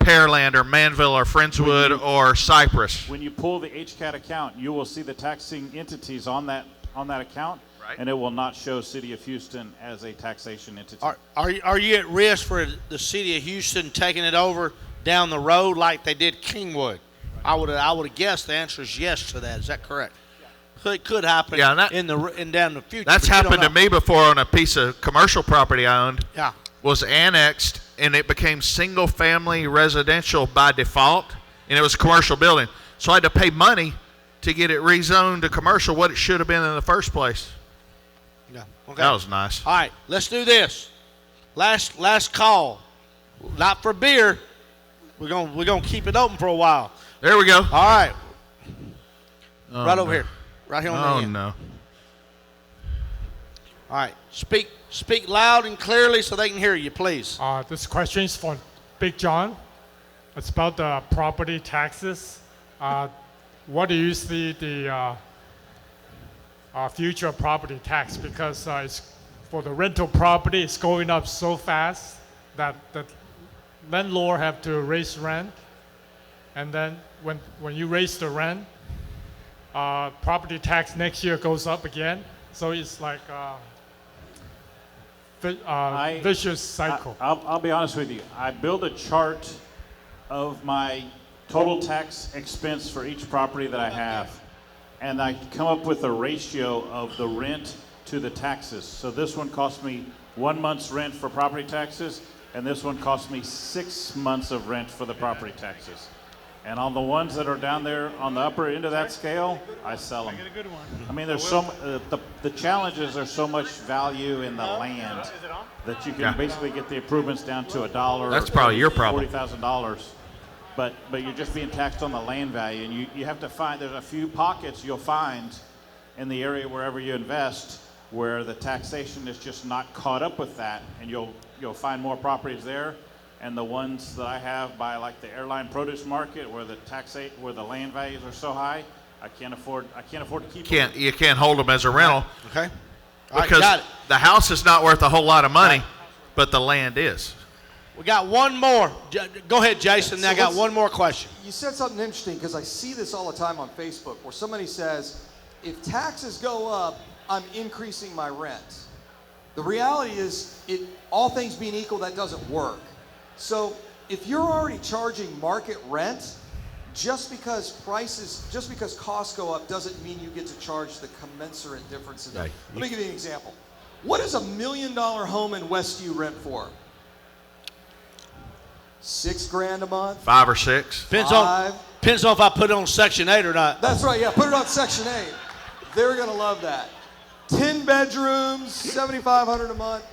Pearland or Manville or Friendswood or Cypress. When you pull the HCAT account, you will see the taxing entities on that account, and it will not show City of Houston as a taxation entity. Are you at risk for the city of Houston taking it over down the road like they did Kingwood? I would have guessed the answer is yes to that. Is that correct? It could happen in down the future. That's but you don't happened to know. me before on a piece of commercial property I owned. Yeah. Was annexed and it became single family residential by default, and it was a commercial building. So I had to pay money to get it rezoned to commercial, what it should have been in the first place. Yeah. Okay. That was nice. All right, let's do this. Last call. Not for beer. We're gonna keep it open for a while. There we go. All right. Oh, right no. over here. Right here on the Oh end. no. All right. Speak loud and clearly so they can hear you, please. This question is for Big John. It's about the property taxes. What do you see the future property tax? Because it's, for the rental property, it's going up so fast that the landlord have to raise rent. And then when you raise the rent, property tax next year goes up again. So it's like vicious cycle. I'll be honest with you. I build a chart of my total tax expense for each property that I have, and I come up with a ratio of the rent to the taxes. So this one cost me 1 month's rent for property taxes, and this one cost me 6 months of rent for the property taxes. And on the ones that are down there on the upper end of that scale, I sell them. I mean, there's the challenges are so much value in the land that you can basically get the improvements down to $1. That's probably your problem. $40,000. But you're just being taxed on the land value, and you have to find, there's a few pockets you'll find in the area wherever you invest where the taxation is just not caught up with that, and you'll find more properties there. And the ones that I have by like the airline produce market where the land values are so high, I can't afford to keep them. You can't hold them as a rental. Okay. All right, Because got it. the house is not worth a whole lot of money, but the land is. We got one more. Go ahead, Jason. I got one more question. You said something interesting because I see this all the time on Facebook where somebody says, if taxes go up, I'm increasing my rent. The reality is, all things being equal, that doesn't work. So if you're already charging market rent, just because costs go up doesn't mean you get to charge the commensurate difference in that. Let me give you an example. What is $1 million home in Westview rent for? $6,000 a month? 5 or 6. Depends on if I put it on Section 8 or not. That's right, yeah, put it on Section 8. They're gonna love that. 10 bedrooms, $7,500 a month.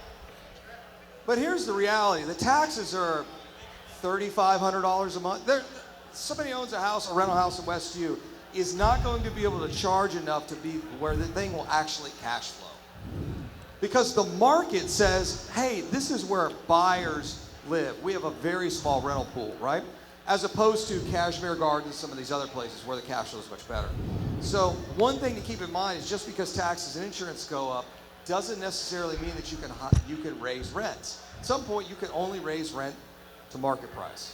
But here's the reality. The taxes are $3,500 a month. Somebody owns a rental house in Westview is not going to be able to charge enough to be where the thing will actually cash flow. Because the market says, hey, this is where buyers live. We have a very small rental pool, right? As opposed to Cashmere Gardens, some of these other places where the cash flow is much better. So one thing to keep in mind is just because taxes and insurance go up doesn't necessarily mean that you can raise rents. At some point, you can only raise rent to market price.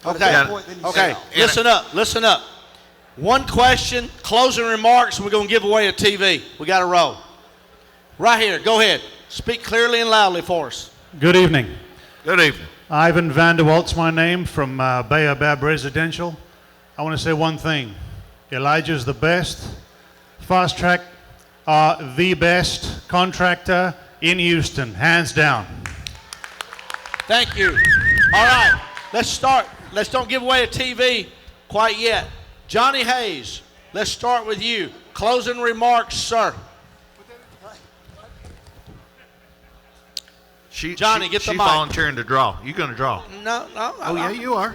But Okay. at that point, then you sell. Listen up. One question, closing remarks, and we're going to give away a TV. We got to roll. Right here. Go ahead. Speak clearly and loudly for us. Good evening. Good evening. Ivan Vanderwalt's my name from Bayabab Residential. I want to say one thing. Elijah's the best. Fast Track are the best contractor in Houston, hands down. Thank you. All right. Let's start. Let's don't give away a TV quite yet. Johnny Hayes, let's start with you. Closing remarks, sir. Johnny, get the She's mic. volunteering to draw. You going to draw? No. Oh, yeah, you are.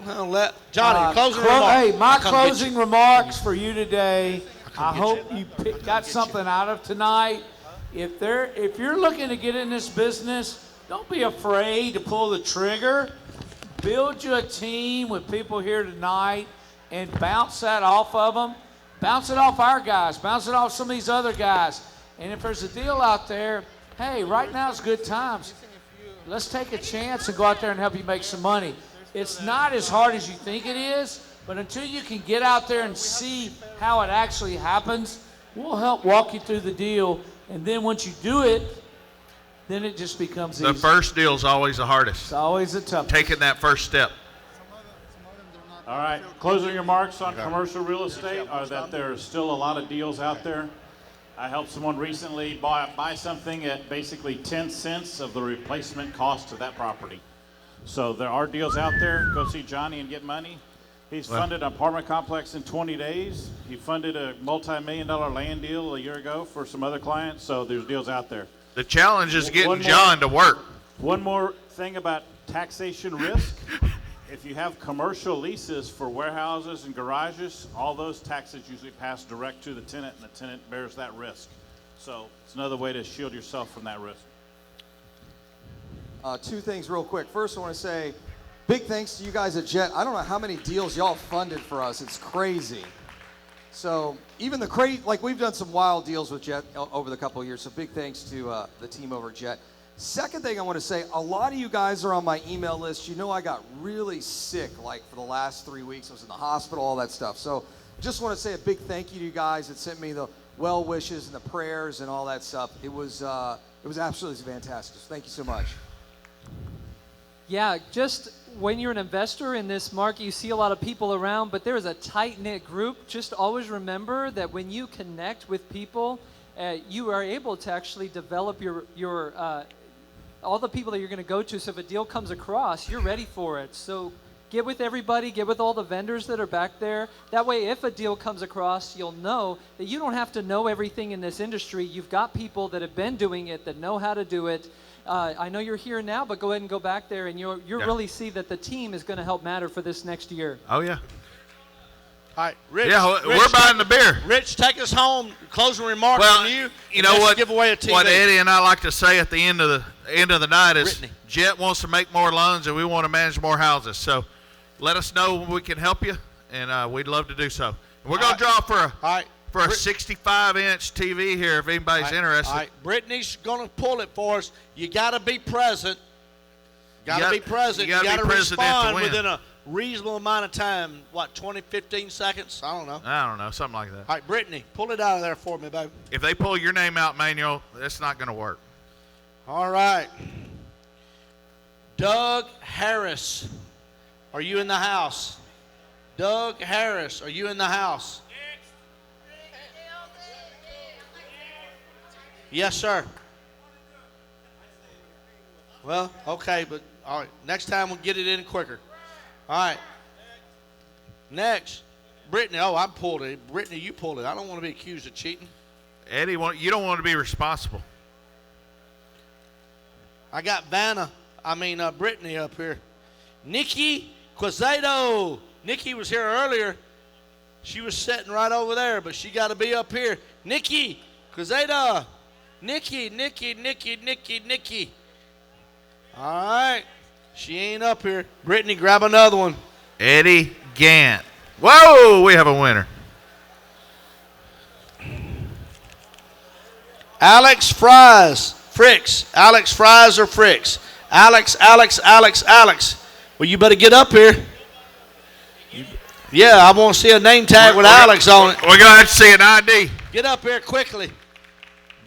Well, Johnny, closing remarks. Hey, my I'll come get closing you. remarks for you today. I get hope you got something out of tonight. If you're looking to get in this business, Don't be afraid to pull the trigger. Build you a team with people here tonight and bounce that off of them. Bounce it off our guys. Bounce it off some of these other guys. And if there's a deal out there, hey, right now is good times. Let's take a chance and go out there and help you make some money. It's not as hard as you think it is, but until you can get out there and see how it actually happens, we'll help walk you through the deal. And then once you do it, then it just becomes easy. The first deal is always the hardest. It's always a tough. Taking that first step. All right, closing remarks on commercial real estate are that there's still a lot of deals out there. I helped someone recently buy something at basically 10 cents of the replacement cost of that property. So there are deals out there. Go see Johnny and get money. He's funded an apartment complex in 20 days. He funded a multi-million-dollar land deal a year ago for some other clients. So there's deals out there. The challenge is getting John to work. One more thing about taxation risk. If you have commercial leases for warehouses and garages, all those taxes usually pass direct to the tenant, and the tenant bears that risk. So it's another way to shield yourself from that risk. Two things real quick. First, I want to say big thanks to you guys at Jet. I don't know how many deals y'all funded for us. It's crazy. So even like we've done some wild deals with Jet over the couple of years. So big thanks to the team over at Jet. Second thing I want to say, a lot of you guys are on my email list. You know I got really sick like for the last 3 weeks. I was in the hospital, all that stuff. So just want to say a big thank you to you guys that sent me the well wishes and the prayers and all that stuff. It was absolutely fantastic. So thank you so much. Yeah, just when you're an investor in this market, you see a lot of people around, but there is a tight-knit group. Just always remember that when you connect with people, you are able to actually develop your all the people that you're going to go to. So if a deal comes across, you're ready for it. So get with everybody, get with all the vendors that are back there. That way, if a deal comes across, you'll know that you don't have to know everything in this industry. You've got people that have been doing it, that know how to do it. I know you're here now, but go ahead and go back there, and you'll really see that the team is going to help matter for this next year. Oh, yeah. All right, Rich. Yeah, we're buying the beer. Rich, take us home. Closing remarks Well, from you. You know what? Give away a TV. What Eddie and I like to say at the end of the night is, Jet wants to make more loans and we want to manage more houses. So, let us know when we can help you, and we'd love to do so. We're going to draw for a 65-inch TV here if anybody's interested. All right, Brittany's going to pull it for us. You got to be present. Got to be present. You got to respond within a reasonable amount of time. What, 20, 15 seconds? I don't know. Something like that. All right, Brittany, pull it out of there for me, baby. If they pull your name out, Manuel, that's not going to work. All right. Doug Harris, are you in the house? Doug Harris, are you in the house? Yes, sir. Well, okay, but all right. Next time we'll get it in quicker. All right. Next, Brittany. Oh, I pulled it. Brittany, you pulled it. I don't want to be accused of cheating. Eddie, you don't want to be responsible. I got Brittany up here. Nikki Quezado. Nikki was here earlier. She was sitting right over there, but she got to be up here. Nikki Quezado. Nikki. All right. She ain't up here. Brittany, grab another one. Eddie Gant. Whoa, we have a winner. Alex Fries. Fricks. Alex Fries or Fricks? Alex. Well, you better get up here. Yeah, I want to see a name tag with Alex on it. We're going to have to see an ID. Get up here quickly.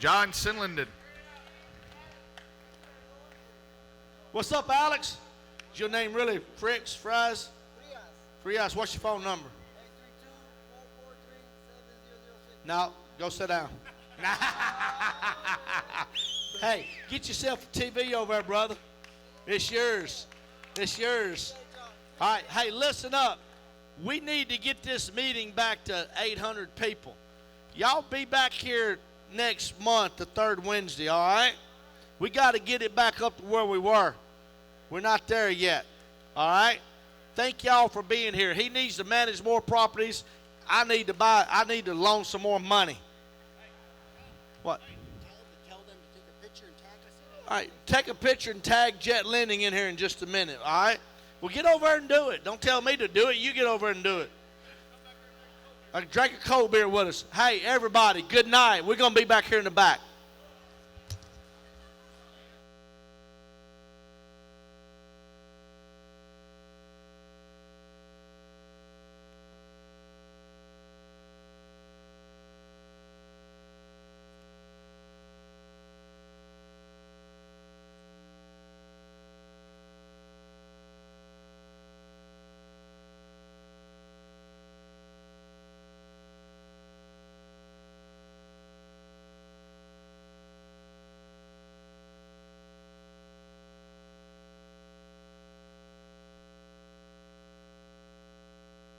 John Sinlinden. What's up, Alex? Is your name really Fricks, Fries? Frias. What's your phone number? 832-443-7006. No, go sit down. Hey, get yourself a TV over there, brother. It's yours. All right, hey, listen up. We need to get this meeting back to 800 people. Y'all be back here next month, the third Wednesday, all right? We got to get it back up to where we were. We're not there yet, all right? Thank y'all for being here. He needs to manage more properties. I need to loan some more money. What? All right, take a picture and tag Jet Lending in here in just a minute, all right? Well, get over there and do it. Don't tell me to do it. You get over and do it. Drink a cold beer with us. Hey, everybody, good night. We're going to be back here in the back.